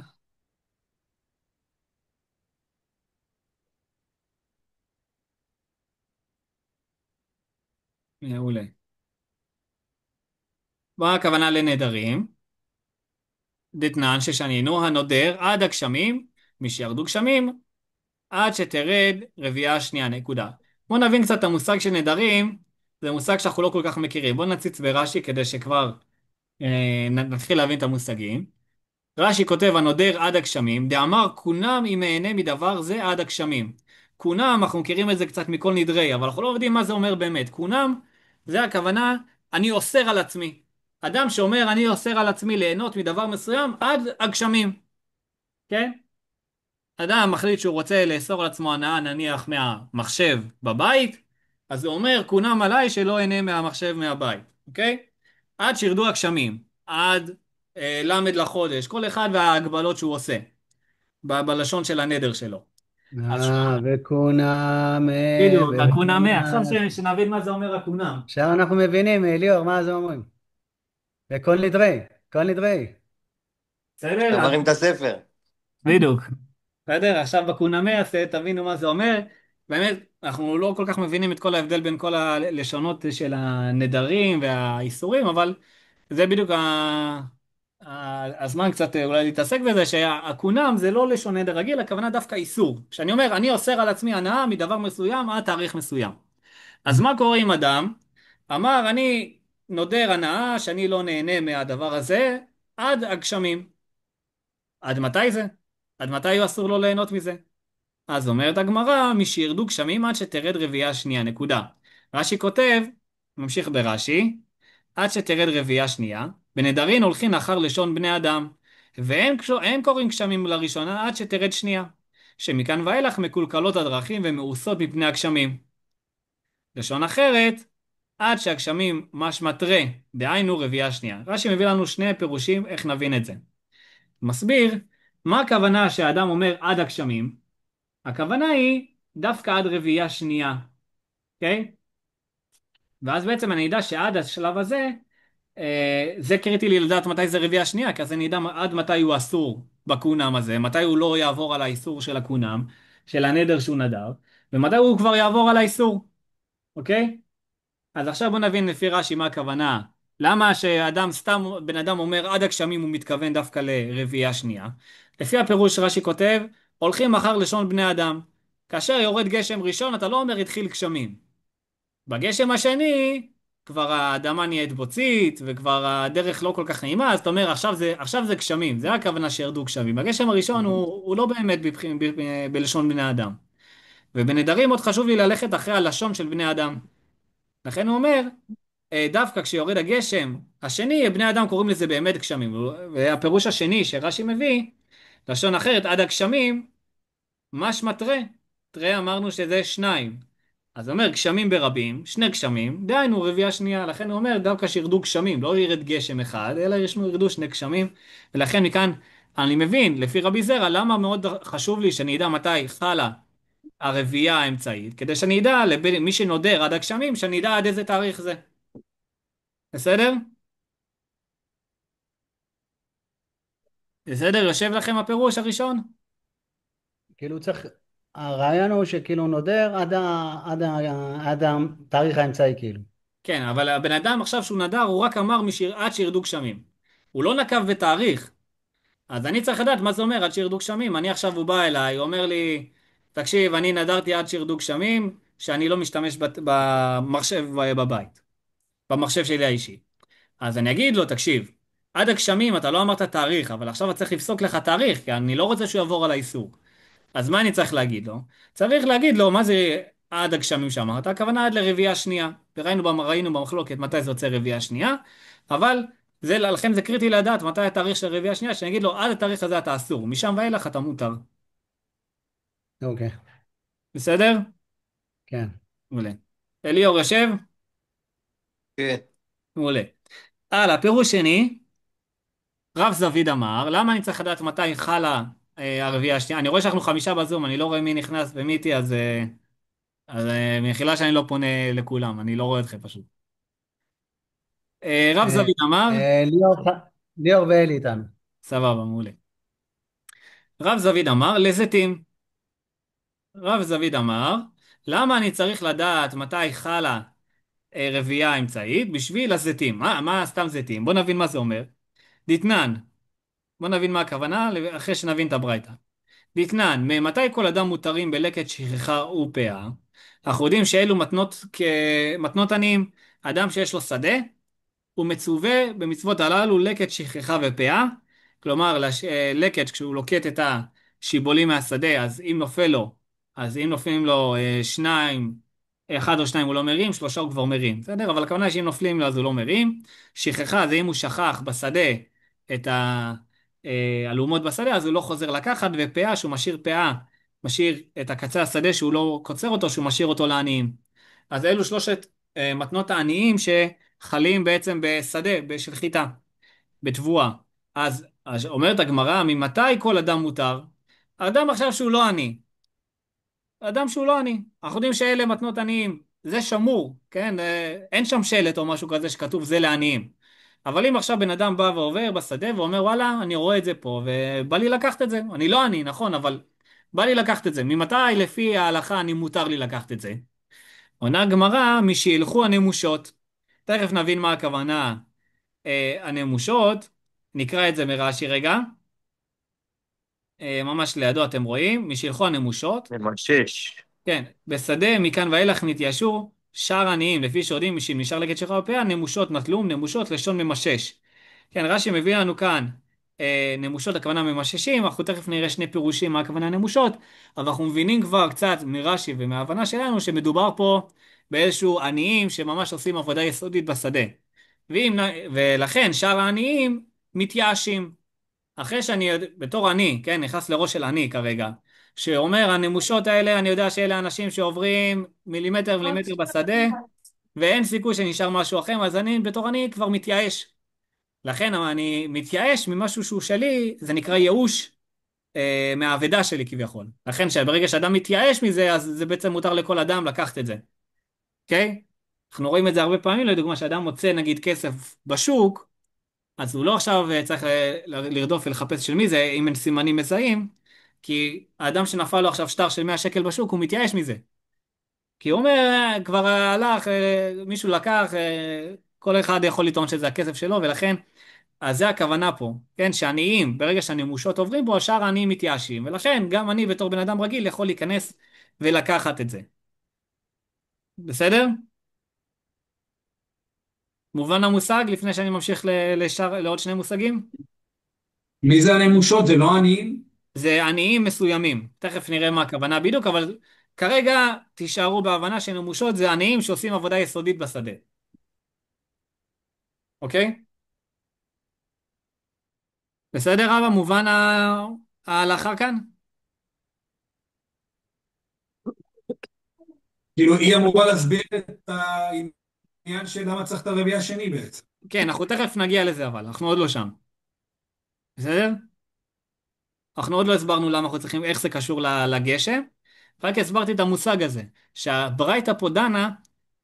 מעולה. מה הכוונה לנדרים? דתנן ששנינו הנודר עד הגשמים, משירדו גשמים עד שתרד רביעה שנייה, נקודה. בואו נבין קצת את המושג של נדרים, זה מושג שאנחנו לא כל כך מכירים. בואו נציץ ברש"י כדי שכבר נתחיל להבין את המושגים. רש"י כותב הנודר עד הגשמים, דאמר כונם אם אהנה מדבר זה עד הגשמים. כונם, אנחנו מכירים את זה קצת מכל נדרי, אבל אנחנו לא יודעים מה זה אומר באמת. כונם, זה הכוונה, אני אוסר על עצמי. אדם שאומר אני אוסר על עצמי ליהנות מדבר מסוים עד הגשמים, כן? אדם מחליט שהוא רוצה לאסור על עצמו הנאה נניח מהמחשב בבית, אז הוא אומר כונם עליי שלא אהנה מהמחשב מהבית, אוקיי? עד שירדו הגשמים, עד למד לחודש, כל אחד וההגבלות שהוא עושה, בלשון של הנדר שלו. אז וכונם, בדיוק, הכונם, עכשיו וכונם. שנבין מה זה אומר הכונם. עכשיו אנחנו מבינים, ליאור, מה זה אומרים. וכל נדרי, כל נדרי. בסדר? עברים את הספר. בדיוק. בסדר, עכשיו בקונמי אז תבינו מה זה אומר. באמת, אנחנו לא כל כך מבינים את כל ההבדל בין כל הלשונות של הנדרים והאיסורים, אבל זה בדיוק הזמן קצת אולי להתעסק בזה, שהכונם זה לא לשון נדר רגיל, הכוונה דווקא איסור. כשאני אומר, אני אוסר על עצמי הנאה מדבר מסוים עד תאריך מסוים. אז מה קורה עם אדם? אמר, אני נודר הנאה שאני לא נהנה מהדבר הזה עד הגשמים. עד מתי זה? עד מתי אסור לו ליהנות מזה? אז אומרת הגמרא, משירדו גשמים עד שתרד רביעייה שנייה, נקודה. רש"י כותב, ממשיך ברש"י, עד שתרד רביעייה שנייה, בנדרין הולכין אחר לשון בני אדם, והם קוראים גשמים לראשונה עד שתרד שנייה, שמכאן ואילך מקולקלות הדרכים ומאוסות מפני הגשמים. לשון אחרת, עד שהגשמים משמע תרא, דהיינו רביעייה שנייה. רש"י מביא לנו שני פירושים איך נבין את זה. מסביר, מה הכוונה שהאדם אומר עד הגשמים? הכוונה היא דווקא עד רביעייה שנייה, אוקיי? ואז בעצם אני אדע שעד השלב הזה, זה קריטי לי לדעת מתי זה רביעייה שנייה, כי אז אני אדע עד מתי הוא אסור בקונם הזה, מתי הוא לא יעבור על האיסור של הקונם, של הנדר שהוא נדר, ומתי הוא כבר יעבור על האיסור, אוקיי? אז עכשיו בוא נבין לפי רש"י מה הכוונה. למה שאדם, סתם בן אדם אומר עד הגשמים הוא מתכוון דווקא לרביעייה שנייה? לפי הפירוש רש"י כותב, הולכים אחר לשון בני אדם. כאשר יורד גשם ראשון אתה לא אומר התחיל גשמים. בגשם השני כבר האדמה נהיית בוצית וכבר הדרך לא כל כך נעימה, אז אתה אומר עכשיו זה גשמים, זה הכוונה שירדו גשמים. בגשם הראשון הוא לא באמת בלשון בני אדם. ובנדרים עוד חשוב לי ללכת אחרי הלשון של בני אדם. לכן הוא אומר, דווקא כשיורד הגשם השני, בני אדם קוראים לזה באמת גשמים. והפירוש השני שרש"י מביא, לשון אחרת, עד הגשמים, משמע תרא. תרא אמרנו שזה שניים. אז הוא אומר גשמים ברבים, שני גשמים, דהיינו רביעייה שנייה. לכן הוא אומר דווקא שירדו גשמים, לא ירד גשם אחד, אלא ירדו שני גשמים. ולכן מכאן אני מבין, לפי רבי זרע, למה מאוד חשוב לי שאני אדע מתי חלה הרביעייה האמצעית, כדי שאני אדע, מי שנודר עד הגשמים, שאני אדע עד איזה תאריך זה. בסדר? בסדר? יושב לכם הפירוש הראשון? כאילו צריך, הרעיון הוא שכאילו נודר עד התאריך האמצעי כאילו. כן, אבל הבן אדם עכשיו שהוא נדר, הוא רק אמר עד שירדו גשמים. הוא לא נקב בתאריך. אז אני צריך לדעת מה זה אומר עד שירדו גשמים. אני עכשיו, הוא בא אליי, הוא אומר לי, תקשיב, אני נדרתי עד שירדו גשמים, שאני לא משתמש במחשב בבית, במחשב שלי האישי. אז אני אגיד לו, תקשיב, עד הגשמים אתה לא אמרת תאריך, אבל עכשיו אתה צריך לפסוק לך תאריך, כי אני לא רוצה שהוא יעבור על האיסור. אז מה אני צריך להגיד לו? צריך להגיד לו, מה זה עד הגשמים שאמרת? הכוונה עד לרביעייה שנייה. ראינו במחלוקת מתי זה יוצא רביעייה שנייה, אבל לכן זה קריטי לדעת מתי התאריך של רביעייה שנייה, שאני אגיד לו, עד התאריך הזה אתה אסור, משם ואילך אתה מותר. אוקיי, בסדר? כן. מעולה. אליאור יושב? כן. מעולה. הלאה, פירוש שני, רב זביד אמר, למה אני צריך לדעת מתי חלה הרביעייה השנייה? אני רואה שאנחנו 5 בזום, אני לא רואה מי נכנס ומי איתי, אז מחילה שאני לא פונה לכולם, אני לא רואה אתכם פשוט. רב אה, זביד אמר, ליאור ואלי איתנו. סבבה, מעולה. רב זביד אמר, לזיתים. רב זביד אמר, למה אני צריך לדעת מתי חלה רביעייה אמצעית? בשביל הזיתים. מה סתם זיתים? בוא נבין מה זה אומר. דתנן, בוא נבין מה הכוונה אחרי שנבין את הברייתא. דתנן, ממתי כל אדם מותרים בלקט שכחה ופאה? אנחנו יודעים שאלו מתנות עניים. אדם שיש לו שדה, הוא מצווה במצוות הללו לקט שכחה ופאה, כלומר לקט כשהוא לוקט את השיבולים מהשדה, אז אם נופלים לו שניים, אחד או שניים הוא לא מרים, שלושה הוא כבר מרים, בסדר? אבל הכוונה היא שאם נופלים לו אז הוא לא מרים. שכחה זה אם הוא שכח בשדה את האלומות בשדה, אז הוא לא חוזר לקחת, ופאה שהוא משאיר פאה, משאיר את הקצה השדה שהוא לא קוצר אותו, שהוא משאיר אותו לעניים. אז אלו שלושת מתנות העניים שחלים בעצם בשדה, של חיטה, בתבואה. אז אומרת הגמרא, ממתי כל אדם מותר? אדם עכשיו שהוא לא עני. אדם שהוא לא עני. אנחנו יודעים שאלה מתנות עניים. זה שמור, כן? אין שם שלט או משהו כזה שכתוב זה לעניים. אבל אם עכשיו בן אדם בא ועובר בשדה ואומר וואלה, אני רואה את זה פה ובא לי לקחת את זה. אני לא עני, נכון, אבל בא לי לקחת את זה. ממתי לפי ההלכה אני מותר לי לקחת את זה? עונה הגמרא, משילכו הנמושות. תכף נבין מה הכוונה הנמושות. נקרא את זה מרש"י רגע. ממש לידו אתם רואים, משילחו הנמושות. ממשש. כן, בשדה מכאן ואילך נתיישו שאר עניים, לפי שיודעים משאם נשאר לקט שלך בפאה, נמושות נטלום, נמושות לשון ממשש. כן, רש"י מביא לנו כאן נמושות, הכוונה ממששים, אנחנו תכף נראה שני פירושים מה הכוונה נמושות, אבל אנחנו מבינים כבר קצת מרש"י ומההבנה שלנו שמדובר פה באיזשהו עניים שממש עושים עבודה יסודית בשדה. ולכן שאר העניים מתייאשים. אחרי שאני, בתור אני, כן, נכנס לראש של אני כרגע, שאומר הנמושות האלה, אני יודע שאלה אנשים שעוברים מילימטר מילימטר בשדה, ואין סיכוי שנשאר משהו אחר, אז אני בתור אני כבר מתייאש. לכן אני מתייאש ממשהו שהוא שלי, זה נקרא ייאוש מהאבדה שלי כביכול. לכן שברגע שאדם מתייאש מזה, אז זה בעצם מותר לכל אדם לקחת את זה. אוקיי? אנחנו רואים את זה הרבה פעמים, לדוגמה, שאדם מוצא נגיד כסף בשוק, אז הוא לא עכשיו צריך לרדוף ולחפש של מי זה, אם אין סימנים מזהים, כי האדם שנפל לו עכשיו שטר של 100 שקל בשוק, הוא מתייאש מזה. כי הוא אומר, כבר הלך, מישהו לקח, כל אחד יכול לטעון שזה הכסף שלו, ולכן, אז זה הכוונה פה, כן, שעניים, ברגע שהנמושות עוברים בו, השאר העניים מתייאשים, ולכן גם אני בתור בן אדם רגיל יכול להיכנס ולקחת את זה. בסדר? מובן המושג לפני שאני ממשיך לעוד שני מושגים? מי זה הנמושות? זה לא עניים? זה עניים מסוימים. תכף נראה מה הכוונה בדיוק, אבל כרגע תישארו בהבנה שנמושות זה עניים שעושים עבודה יסודית בשדה. אוקיי? בסדר, רבא? מובן ההלכה כאן? כאילו היא אמורה להסביר את העניין של למה צריך את הרביעי השני בעצם. כן, אנחנו תכף נגיע לזה, אבל אנחנו עוד לא שם. בסדר? אנחנו עוד לא הסברנו למה אנחנו צריכים, איך זה קשור לגשם. רק הסברתי את המושג הזה, שהברייתא פה דנה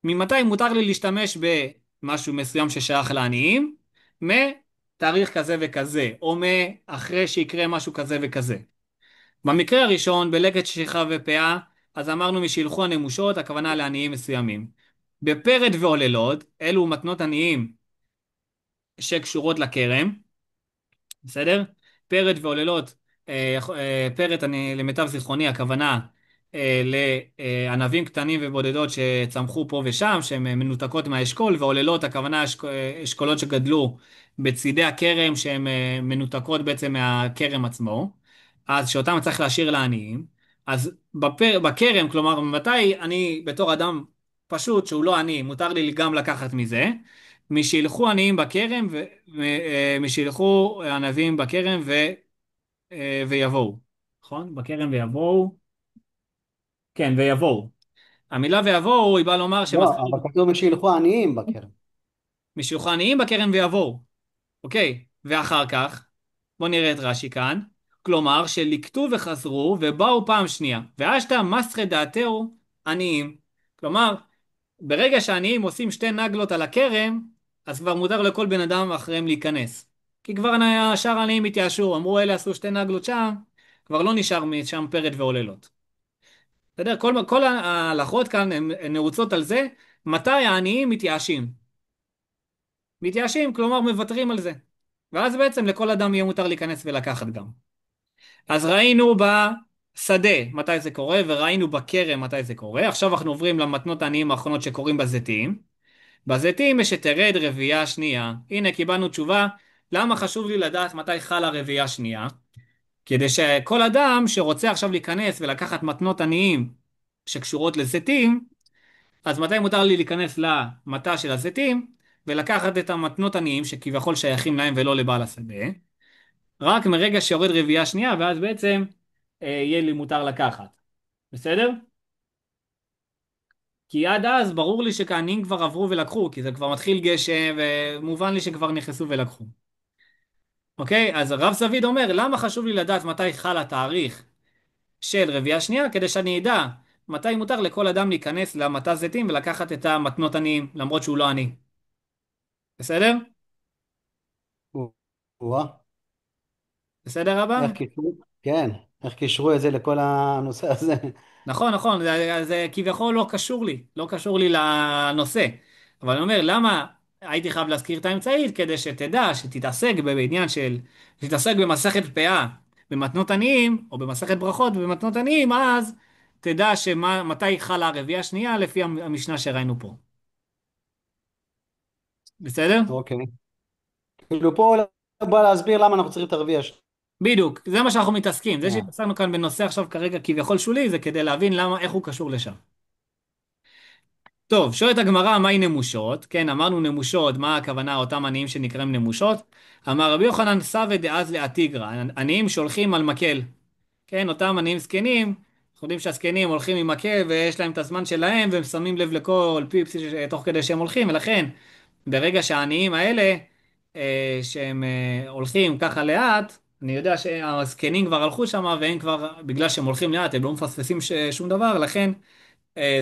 ממתי מותר לי להשתמש במשהו מסוים ששייך לעניים, מתאריך כזה וכזה, או מאחרי שיקרה משהו כזה וכזה. במקרה הראשון, בלקט שכחה ופאה, אז אמרנו משילחו הנמושות, הכוונה לעניים מסוימים. בפרד ועוללות, אלו מתנות עניים שקשורות לכרם, בסדר? פרד ועוללות, פרד, למיטב זיכרוני, הכוונה לענבים קטנים ובודדות שצמחו פה ושם, שהן מנותקות מהאשכול, ועוללות, הכוונה אשכולות שגדלו בצידי הכרם, שהן מנותקות בעצם מהכרם עצמו, אז שאותם צריך להשאיר לעניים. אז בכרם, כלומר, מתי אני בתור אדם פשוט, שהוא לא עני, מותר לי גם לקחת מזה, משילחו עניים בכרם, משילחו ענבים בכרם ויבואו. נכון? בכרם ויבואו. כן, ויבואו. המילה ויבואו היא באה לומר לא, שמתחילים אבל כתוב שילכו עניים בכרם. משילחו עניים בכרם ויבואו. אוקיי, ואחר כך, בואו נראה את רש"י כאן. כלומר, שליקטו וחזרו ובאו פעם שנייה. ואשתא מסחא דעתהו עניים. כלומר, ברגע שהעניים עושים שתי נגלות על הכרם, אז כבר מותר לכל בן אדם אחריהם להיכנס. כי כבר השאר העניים התייאשו, אמרו אלה עשו שתי נגלות שם, כבר לא נשאר משם פרד ועוללות. בסדר? כל ההלכות כאן הן נעוצות על זה, מתי העניים מתייאשים. מתייאשים, כלומר מוותרים על זה. ואז בעצם לכל אדם יהיה מותר להיכנס ולקחת גם. אז ראינו בשדה מתי זה קורה, וראינו בכרם מתי זה קורה. עכשיו אנחנו עוברים למתנות העניים האחרונות שקורים בזיתים. בזיתים יש שתרד רבייה שנייה. הנה קיבלנו תשובה למה חשוב לי לדעת מתי חלה רבייה שנייה. כדי שכל אדם שרוצה עכשיו להיכנס ולקחת מתנות עניים שקשורות לזיתים, אז מתי מותר לי להיכנס למטע של הזיתים ולקחת את המתנות עניים שכביכול שייכים להם ולא לבעל השדה. רק מרגע שיורד רבייה שנייה ואז בעצם יהיה לי מותר לקחת. בסדר? כי עד אז ברור לי שכעניים כבר עברו ולקחו, כי זה כבר מתחיל גשם, ומובן לי שכבר נכנסו ולקחו. אוקיי? אז הרב זביד אומר, למה חשוב לי לדעת מתי חל התאריך של רבייה שנייה? כדי שאני אדע מתי מותר לכל אדם להיכנס למטע זיתים ולקחת את המתנות עניים, למרות שהוא לא עני. בסדר? וואה, בסדר רבא? איך קישרו? כן, איך קישרו את זה לכל הנושא הזה? נכון, נכון, זה כביכול לא קשור לי, לא קשור לי לנושא. אבל אני אומר, למה הייתי חייב להזכיר את האמצעית כדי שתדע, שתתעסק בעניין של, שתתעסק במסכת פאה במתנות עניים, או במסכת ברכות במתנות עניים, אז תדע מתי חלה הרביעייה השנייה לפי המשנה שראינו פה. בסדר? אוקיי. כאילו פה הוא בא להסביר למה אנחנו צריכים את הרביעי השנייה. בדיוק, זה מה שאנחנו מתעסקים. זה שהתעסקנו כאן בנושא עכשיו כרגע כביכול שולי, זה כדי להבין איך הוא קשור לשם. טוב, שואלת הגמרא, מהי נמושות? כן, אמרנו נמושות, מה הכוונה אותם עניים שנקראים נמושות? אמר רבי יוחנן סוה דאז לאתיגרא, עניים שהולכים על מקל. כן, אותם עניים זקנים, אנחנו יודעים שהזקנים הולכים עם מקל ויש להם את הזמן שלהם והם שמים לב לכל פיפס תוך כדי שהם הולכים, ולכן ברגע שהעניים האלה, שהם הולכים ככה לאט, אני יודע שהזקנים כבר הלכו שם והם כבר, בגלל שהם הולכים לאט, הם לא מפספסים שום דבר, לכן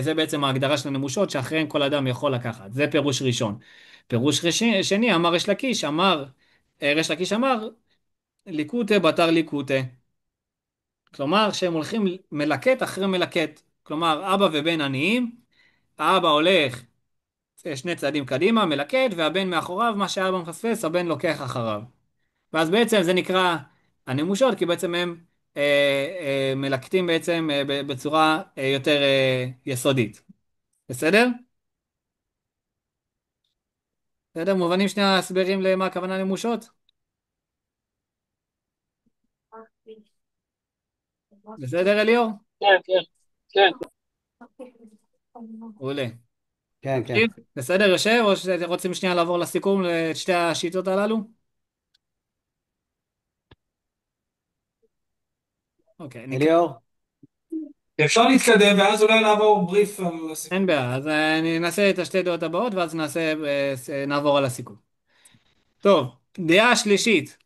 זה בעצם ההגדרה של הנמושות שאחריהן כל אדם יכול לקחת. זה פירוש ראשון. פירוש שני, אמר ריש לקיש אמר, ליקוטה בתר ליקוטה. כלומר, שהם הולכים מלקט אחרי מלקט. כלומר, אבא ובן עניים, האבא הולך שני צעדים קדימה, מלקט, והבן מאחוריו, מה שהאבא מפספס, הבן לוקח אחריו. ואז בעצם זה נקרא הנמושות, כי בעצם הם מלקטים בעצם בצורה יותר יסודית. בסדר? בסדר? מובנים שני ההסברים למה הכוונה נמושות? בסדר, אליאור? כן, כן, כן. מעולה. כן, כן. תקשיב, בסדר, יושב, או שאתם רוצים שנייה לעבור לסיכום לשתי השיטות הללו? אוקיי, נקרא. אליאור? אפשר להתקדם ואז אולי לעבור בריף על הסיפור. אין בעיה, אז אני נעשה את השתי דעות הבאות ואז נעבור על הסיכום. טוב, דעה שלישית.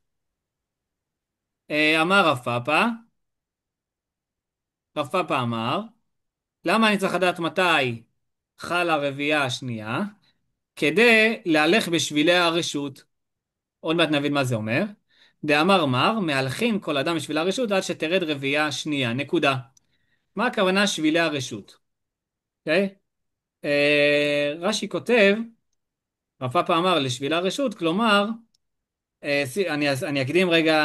אמר רב פאפא אמר, למה אני צריך לדעת מתי חלה הרביעייה השנייה? כדי להלך בשבילי הרשות. עוד מעט נבין מה זה אומר. דאמר מר, מהלכים כל אדם בשבילי הרשות עד שתרד רביעייה שנייה, נקודה. מה הכוונה שבילי הרשות? אוקיי? רש"י כותב, רב פאפא אמר לשבילי הרשות, כלומר, אני אקדים רגע,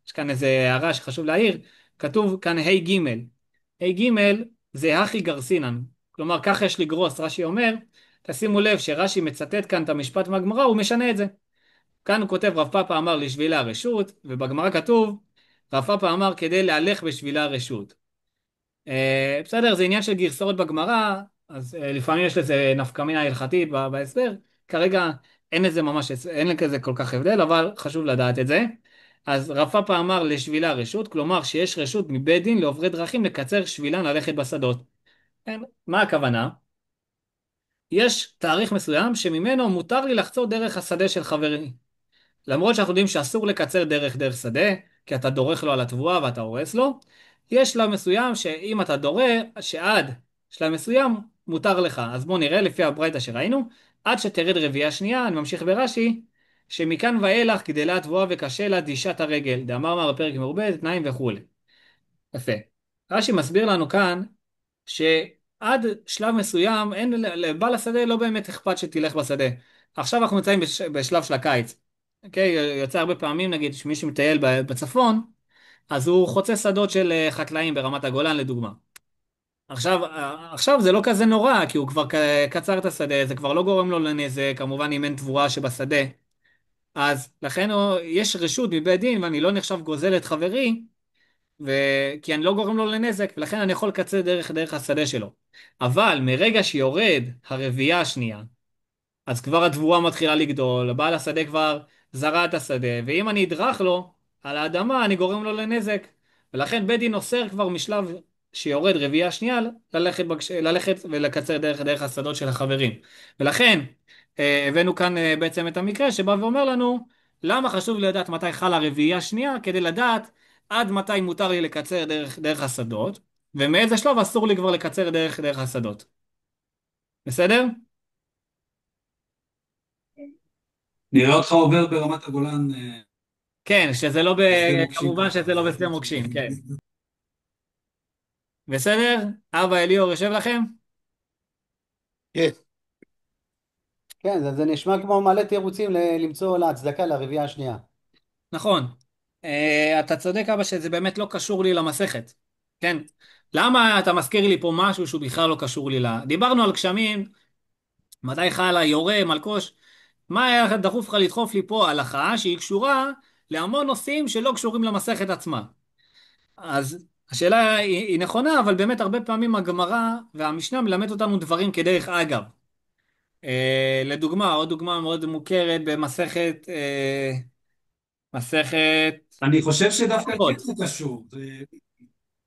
יש כאן איזה הערה שחשוב להעיר, כתוב כאן ה' ג', ה' ג' זה הכי גרסינן, כלומר ככה יש לגרוס, רש"י אומר, תשימו לב שרש"י מצטט כאן את המשפט מהגמרא, הוא משנה את זה. כאן הוא כותב רב פאפא אמר לשבילי הרשות, ובגמרא כתוב רב פאפא אמר כדי להלך בשבילי הרשות. בסדר, זה עניין של גרסאות בגמרא, אז לפעמים יש לזה נפקא מינה הלכתית בהסבר, כרגע אין לזה ממש, אין לזה כל כך הבדל, אבל חשוב לדעת את זה. אז רב פאפא אמר לשבילי הרשות, כלומר שיש רשות מבית דין לעוברי דרכים לקצר שבילן ללכת בשדות. כן? מה הכוונה? יש תאריך מסוים שממנו מותר לי לחצות דרך השדה של חברי. למרות שאנחנו יודעים שאסור לקצר דרך שדה, כי אתה דורך לו על התבואה ואתה הורס לו, יש שלב מסוים שאם אתה דורך, שעד שלב מסוים מותר לך. אז בואו נראה לפי הברייתא שראינו, עד שתרד רביעייה שנייה, אני ממשיך ברש"י, שמכאן ואילך גדלה התבואה וקשה לה דישת הרגל, דאמר מה בפרק מרובה, תנאים וכולי. יפה. רש"י מסביר לנו כאן, שעד שלב מסוים, אין, לבעל השדה לא באמת אכפת שתלך בשדה. עכשיו אנחנו נמצאים בשלב של הקיץ. אוקיי, יוצא הרבה פעמים, נגיד, שמי שמטייל בצפון, אז הוא חוצה שדות של חקלאים ברמת הגולן, לדוגמה. עכשיו זה לא כזה נורא, כי הוא כבר קצר את השדה, זה כבר לא גורם לו לנזק, כמובן אם אין תבואה שבשדה. אז לכן יש רשות מבית דין, ואני לא נחשב גוזל את חברי, כי אני לא גורם לו לנזק, ולכן אני יכול לקצר דרך השדה שלו. אבל מרגע שיורד הרביעייה השנייה, אז כבר התבואה מתחילה לגדול, בעל השדה כבר זרע את השדה, ואם אני אדרך לו על האדמה, אני גורם לו לנזק. ולכן בית דין אוסר כבר משלב שיורד רביעייה שנייה, ללכת ולקצר דרך השדות של החברים. ולכן הבאנו כאן בעצם את המקרה שבא ואומר לנו, למה חשוב לי לדעת מתי חלה הרביעייה השנייה? כדי לדעת עד מתי מותר לי לקצר דרך השדות, ומאיזה שלב אסור לי כבר לקצר דרך השדות. בסדר? נראה אותך עובר ברמת הגולן. כן, שזה לא בשדה מוקשים כמובן ככה. שזה לא בשדה מוקשים, כן. בסדר? אבא אליאור יושב לכם? כן. כן, זה נשמע כמו מלא תירוצים למצוא לה הצדקה לרביעייה השנייה. נכון. אתה צודק אבא שזה באמת לא קשור לי למסכת. כן. למה אתה מזכיר לי פה משהו שהוא בכלל לא קשור לי דיברנו על גשמים, מתי חלה, יורה, מלקוש. מה היה דחוף לך לדחוף לי פה הלכה שהיא קשורה להמון נושאים שלא קשורים למסכת עצמה? אז השאלה היא נכונה, אבל באמת הרבה פעמים הגמרא והמשנה מלמד אותנו דברים כדרך אגב. לדוגמה, עוד דוגמה מאוד מוכרת במסכת, מסכת אני חושב שדווקא כן ברכות. זה קשור.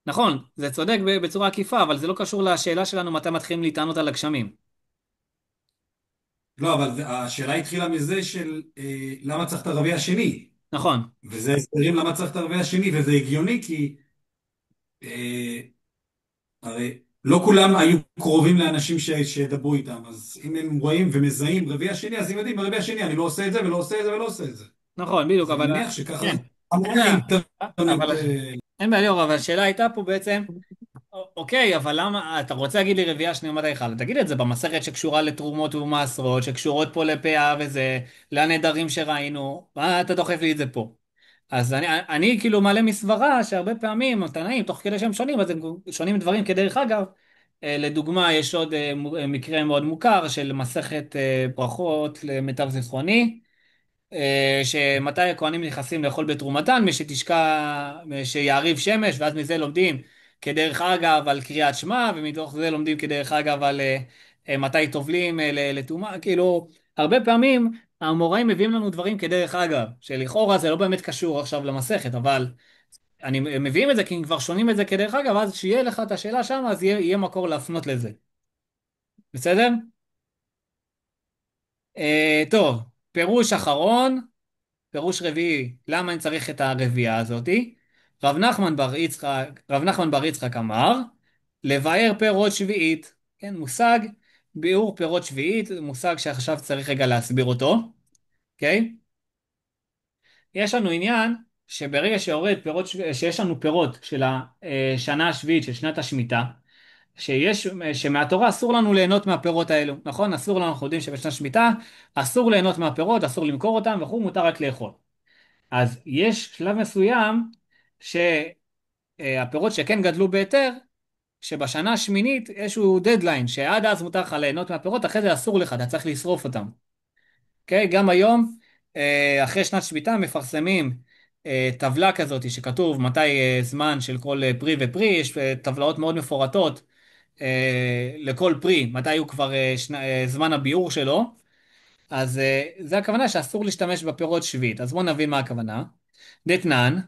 נכון, זה צודק בצורה עקיפה, אבל זה לא קשור לשאלה שלנו מתי מתחילים להתענות על הגשמים. לא, אבל השאלה התחילה מזה של למה צריך את הרביע השני. נכון, וזה הסברים למה צריך את הרביע השני, וזה הגיוני כי אה, הרי לא כולם היו קרובים לאנשים שידברו איתם, אז אם הם רואים ומזהים רביע שני, אז הם יודעים ברביע השני, אני לא עושה את זה ולא עושה את זה ולא עושה את זה. נכון, בדיוק, אז אני אבל מניח שככה כן, זה אמור אין בעיה, האינטרנט. אבל אין בעיה, ליאור, אבל השאלה הייתה פה בעצם, אוקיי, אבל למה, אתה רוצה להגיד לי רביעייה שנייה מתי חל? תגיד את זה במסכת שקשורה לתרומות ומעשרות, שקשורות פה לפאה וזה, לנדרים שראינו, מה אתה דוחף לי את זה פה? אז אני כאילו מעלה מסברה שהרבה פעמים התנאים, תוך כדי שהם שונים, אז הם שונים דברים כדרך אגב. לדוגמה, יש עוד מקרה מאוד מוכר של מסכת ברכות למיטב זיכרוני. שמתי הכהנים נכנסים לאכול בתרומתן, שיעריב שמש, ואז מזה לומדים כדרך אגב על קריאת שמע, ומתוך זה לומדים כדרך אגב על מתי טובלים לטומאה, כאילו, הרבה פעמים המוראים מביאים לנו דברים כדרך אגב, שלכאורה זה לא באמת קשור עכשיו למסכת, אבל הם מביאים את זה כי הם כבר שונים את זה כדרך אגב, אז שיהיה לך את השאלה שם, אז יהיה מקור להפנות לזה. בסדר? טוב, פירוש אחרון. פירוש רביעי, למה אני צריך את הרביעייה הזאתי? רב נחמן בר יצחק אמר, לבאר פירות שביעית. כן, מושג, ביאור פירות שביעית, זה מושג שעכשיו צריך רגע להסביר אותו, אוקיי? יש לנו עניין שברגע שיש לנו פירות של השנה השביעית, של שנת השמיטה, שמהתורה אסור לנו ליהנות מהפירות האלו, נכון? אסור לנו, אנחנו יודעים שבשנת שמיטה אסור ליהנות מהפירות, אסור למכור אותם וכו', מותר רק לאכול. אז יש שלב מסוים שהפירות שכן גדלו בהיתר, שבשנה השמינית איזשהו דדליין, שעד אז מותר לך ליהנות מהפירות, אחרי זה אסור לך, אתה צריך לשרוף אותם. אוקיי? גם היום, אחרי שנת שמיטה, מפרסמים טבלה כזאת שכתוב מתי זמן של כל פרי ופרי, יש טבלאות מאוד מפורטות לכל פרי, מתי הוא כבר זמן הביאור שלו, אז זה הכוונה שאסור להשתמש בפירות שביעית. אז בואו נבין מה הכוונה. דתנן,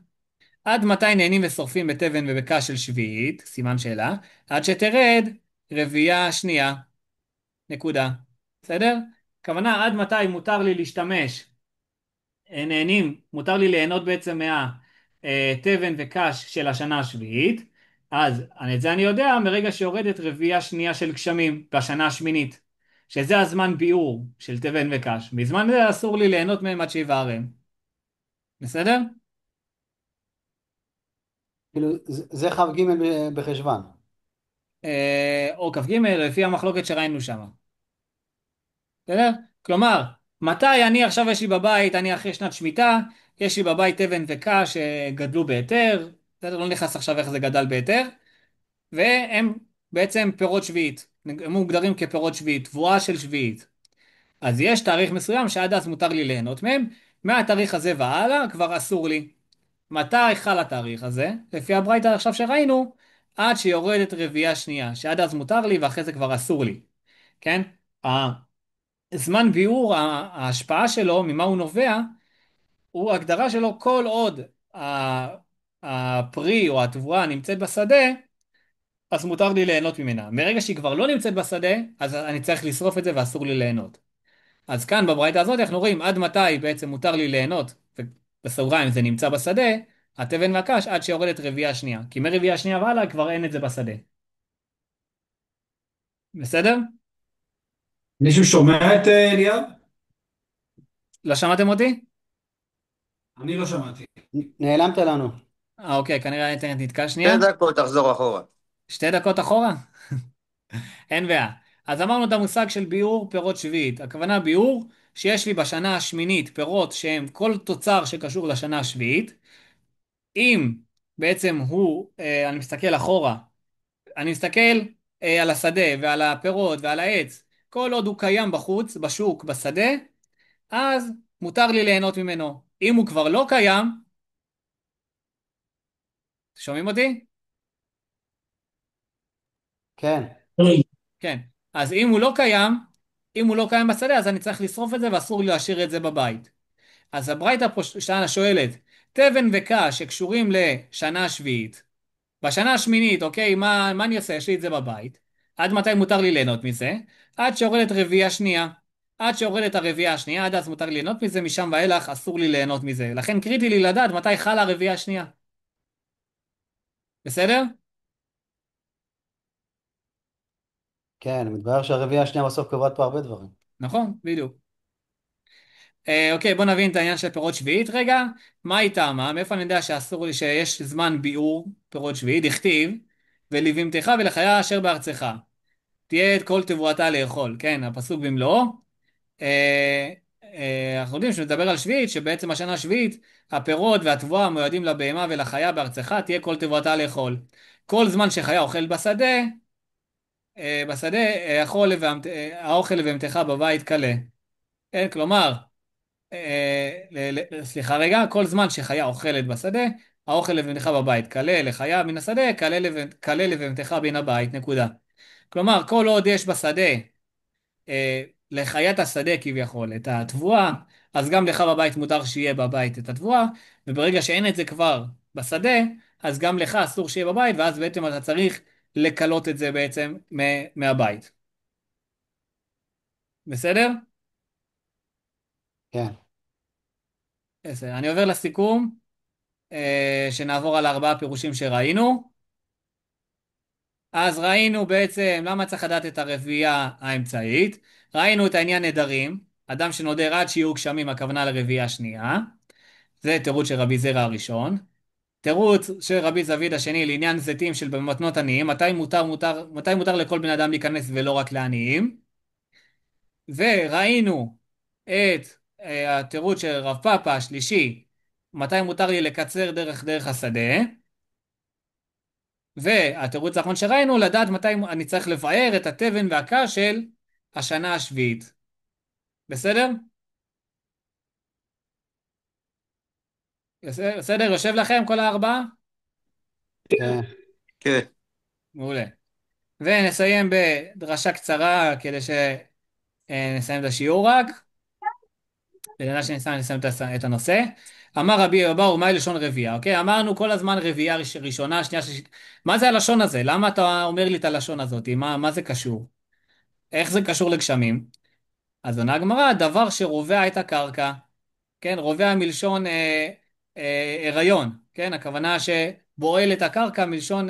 עד מתי נהנים ושורפים בתבן ובקש של שביעית? סימן שאלה. עד שתרד רביעייה שנייה. נקודה. בסדר? הכוונה עד מתי מותר לי להשתמש, מותר לי ליהנות בעצם מהתבן וקש של השנה השביעית. אז את זה אני יודע מרגע שיורדת רביעייה שנייה של גשמים בשנה השמינית. שזה הזמן ביאור של תבן וקש. בזמן זה אסור לי ליהנות מהם עד שיבערם. בסדר? כאילו, זה כ"ג בחשוון. או כ"ג לפי המחלוקת שראינו שם. בסדר? כלומר, מתי אני עכשיו יש לי בבית, אני אחרי שנת שמיטה, יש לי בבית תבן וקש שגדלו בהיתר, בסדר? לא נכנס עכשיו איך זה גדל בהיתר, והם בעצם פירות שביעית, הם מוגדרים כפירות שביעית, תבואה של שביעית. אז יש תאריך מסוים שעד אז מותר לי ליהנות מהם, מהתאריך הזה והלאה כבר אסור לי. מתי חל התאריך הזה? לפי הברייתא עכשיו שראינו, עד שיורדת רביעייה שנייה, שעד אז מותר לי ואחרי זה כבר אסור לי. כן? זמן ביאור, ההשפעה שלו, ממה הוא נובע, הוא הגדרה שלו כל עוד הפרי או התבואה נמצאת בשדה, אז מותר לי ליהנות ממנה. מרגע שהיא כבר לא נמצאת בשדה, אז אני צריך לשרוף את זה ואסור לי ליהנות. אז כאן בברייתא הזאת אנחנו רואים עד מתי בעצם מותר לי ליהנות, ובסוגריים זה נמצא בשדה, התבן והקש עד שיורדת רביעייה שנייה. כי מרביעייה שנייה והלאה כבר אין את זה בשדה. בסדר? מישהו שומע את אליאב? לא שמעתם אותי? אני לא שמעתי. נעלמת לנו. אוקיי, כנראה האינטרנט נתקע שנייה. 2 דקות, תחזור אחורה. 2 דקות אחורה? אין בעיה. אז אמרנו את המושג של ביעור פירות שביעית. הכוונה ביעור שיש לי בשנה השמינית פירות שהם כל תוצר שקשור לשנה השביעית. אם בעצם אני מסתכל אחורה, אני מסתכל על השדה ועל הפירות ועל העץ, כל עוד הוא קיים בחוץ, בשוק, בשדה, אז מותר לי ליהנות ממנו. אם הוא כבר לא קיים, שומעים אותי? כן, כן. אז אם הוא לא קיים בשדה, אז אני צריך לשרוף את זה ואסור לי להשאיר את זה בבית. אז הברייתא פה שנה שואלת, תבן וקש שקשורים לשנה השביעית, בשנה השמינית, אוקיי, מה אני עושה? יש לי את זה בבית. עד מתי מותר לי ליהנות מזה? עד שיורדת רביעייה שנייה. עד שיורדת הרביעייה השנייה, עד אז מותר לי ליהנות מזה, משם ואילך אסור לי ליהנות מזה. לכן קריטי לי לדעת מתי חלה הרביעייה השנייה. בסדר? כן, מתברר שהרביעייה השנייה בסוף קובעת פה הרבה דברים. נכון, בדיוק. אוקיי, בוא נבין את העניין של פירות שביעית רגע. מה היא טעמה? מאיפה אני יודע שאסור לי שיש זמן ביעור פירות שביעית? דכתיב, ולבהמתך ולחיה אשר בארצך. תהיה את כל תבואתה לאכול. כן, הפסוק במלואו. אנחנו יודעים שנדבר על שביעית, שבעצם השנה השביעית, הפירות והתבואה מיועדים לבהמה ולחיה בארצך, תהיה כל תבואתה לאכול. כל זמן שחיה אוכלת בשדה, האוכל לבהמתך בבית כלה. כן, כלומר, סליחה רגע, כל זמן שחיה אוכלת בשדה, האוכל לבהמתך בבית כלה לחיה מן השדה, כלה לבהמתך מן הבית, נקודה. כלומר, כל עוד יש בשדה לחיית השדה כביכול, את התבואה, אז גם לך בבית מותר שיהיה בבית את התבואה, וברגע שאין את זה כבר בשדה, אז גם לך אסור שיהיה בבית, ואז בעצם אתה צריך לקלות את זה בעצם מהבית. בסדר? כן, בסדר. אני עובר לסיכום, שנעבור על 4 פירושים שראינו. אז ראינו בעצם למה צריך לדעת את הרביעייה האמצעית. ראינו את העניין נדרים, אדם שנודר עד שיהיו גשמים, הכוונה לרביעייה השנייה. זה תירוץ של רבי זרע הראשון. תירוץ של רבי זביד השני לעניין זיתים של במתנות עניים, מתי מותר לכל בן אדם להיכנס ולא רק לעניים. וראינו את התירוץ של רב פאפא השלישי, מתי מותר לי לקצר דרך השדה. והתירוץ האחרון שראינו, לדעת מתי אני צריך לבאר את התבן והקש של השנה השביעית. בסדר? בסדר? יושב לכם כל ה4? כן. כן. מעולה. ונסיים בדרשה קצרה כדי שנסיים את השיעור רק. בגלל שנסיים את הנושא. אמר רבי אבאו, מהי לשון רבייה? אוקיי, אמרנו כל הזמן רבייה ראשונה, שנייה, שלישית. מה זה הלשון הזה? למה אתה אומר לי את הלשון הזאת? מה זה קשור? איך זה קשור לגשמים? אז עונה הגמרא, דבר שרובע את הקרקע. כן, רובע מלשון הריון. כן, הכוונה שבועל את הקרקע מלשון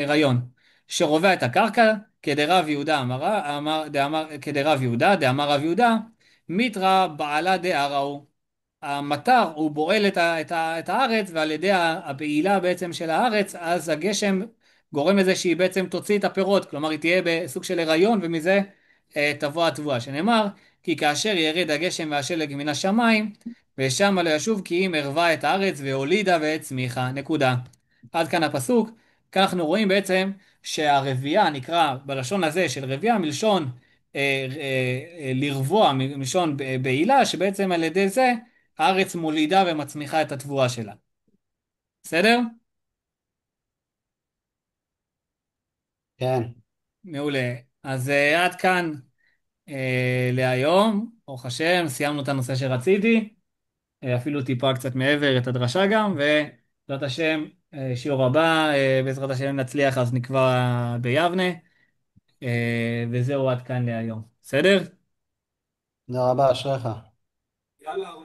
הריון. שרובע את הקרקע, כדרב יהודה כדרב יהודה, דאמר רב יהודה, מיתרא בעלה דהרעו. המטר הוא בועל את הארץ, ועל ידי הבעילה בעצם של הארץ, אז הגשם גורם לזה שהיא בעצם תוציא את הפירות, כלומר היא תהיה בסוג של הריון, ומזה תבוא התבואה, שנאמר, כי כאשר ירד הגשם והשלג מן השמיים, ושמה לא ישוב כי אם ערבה את הארץ והולידה והצמיחה, נקודה. עד כאן הפסוק. כאן אנחנו רואים בעצם שהרבייה נקרא בלשון הזה של רבייה מלשון לרבוע, מלשון בעילה, שבעצם על ידי זה הארץ מולידה ומצמיחה את התבואה שלה. בסדר? כן. מעולה. אז עד כאן להיום. ברוך השם, סיימנו את הנושא שרציתי. אפילו טיפה קצת מעבר את הדרשה גם, ובעזרת השם, שיעור הבא, בעזרת השם נצליח, אז נקבע ביבנה. וזהו עד כאן להיום. בסדר? תודה רבה, אשריך. יאללה.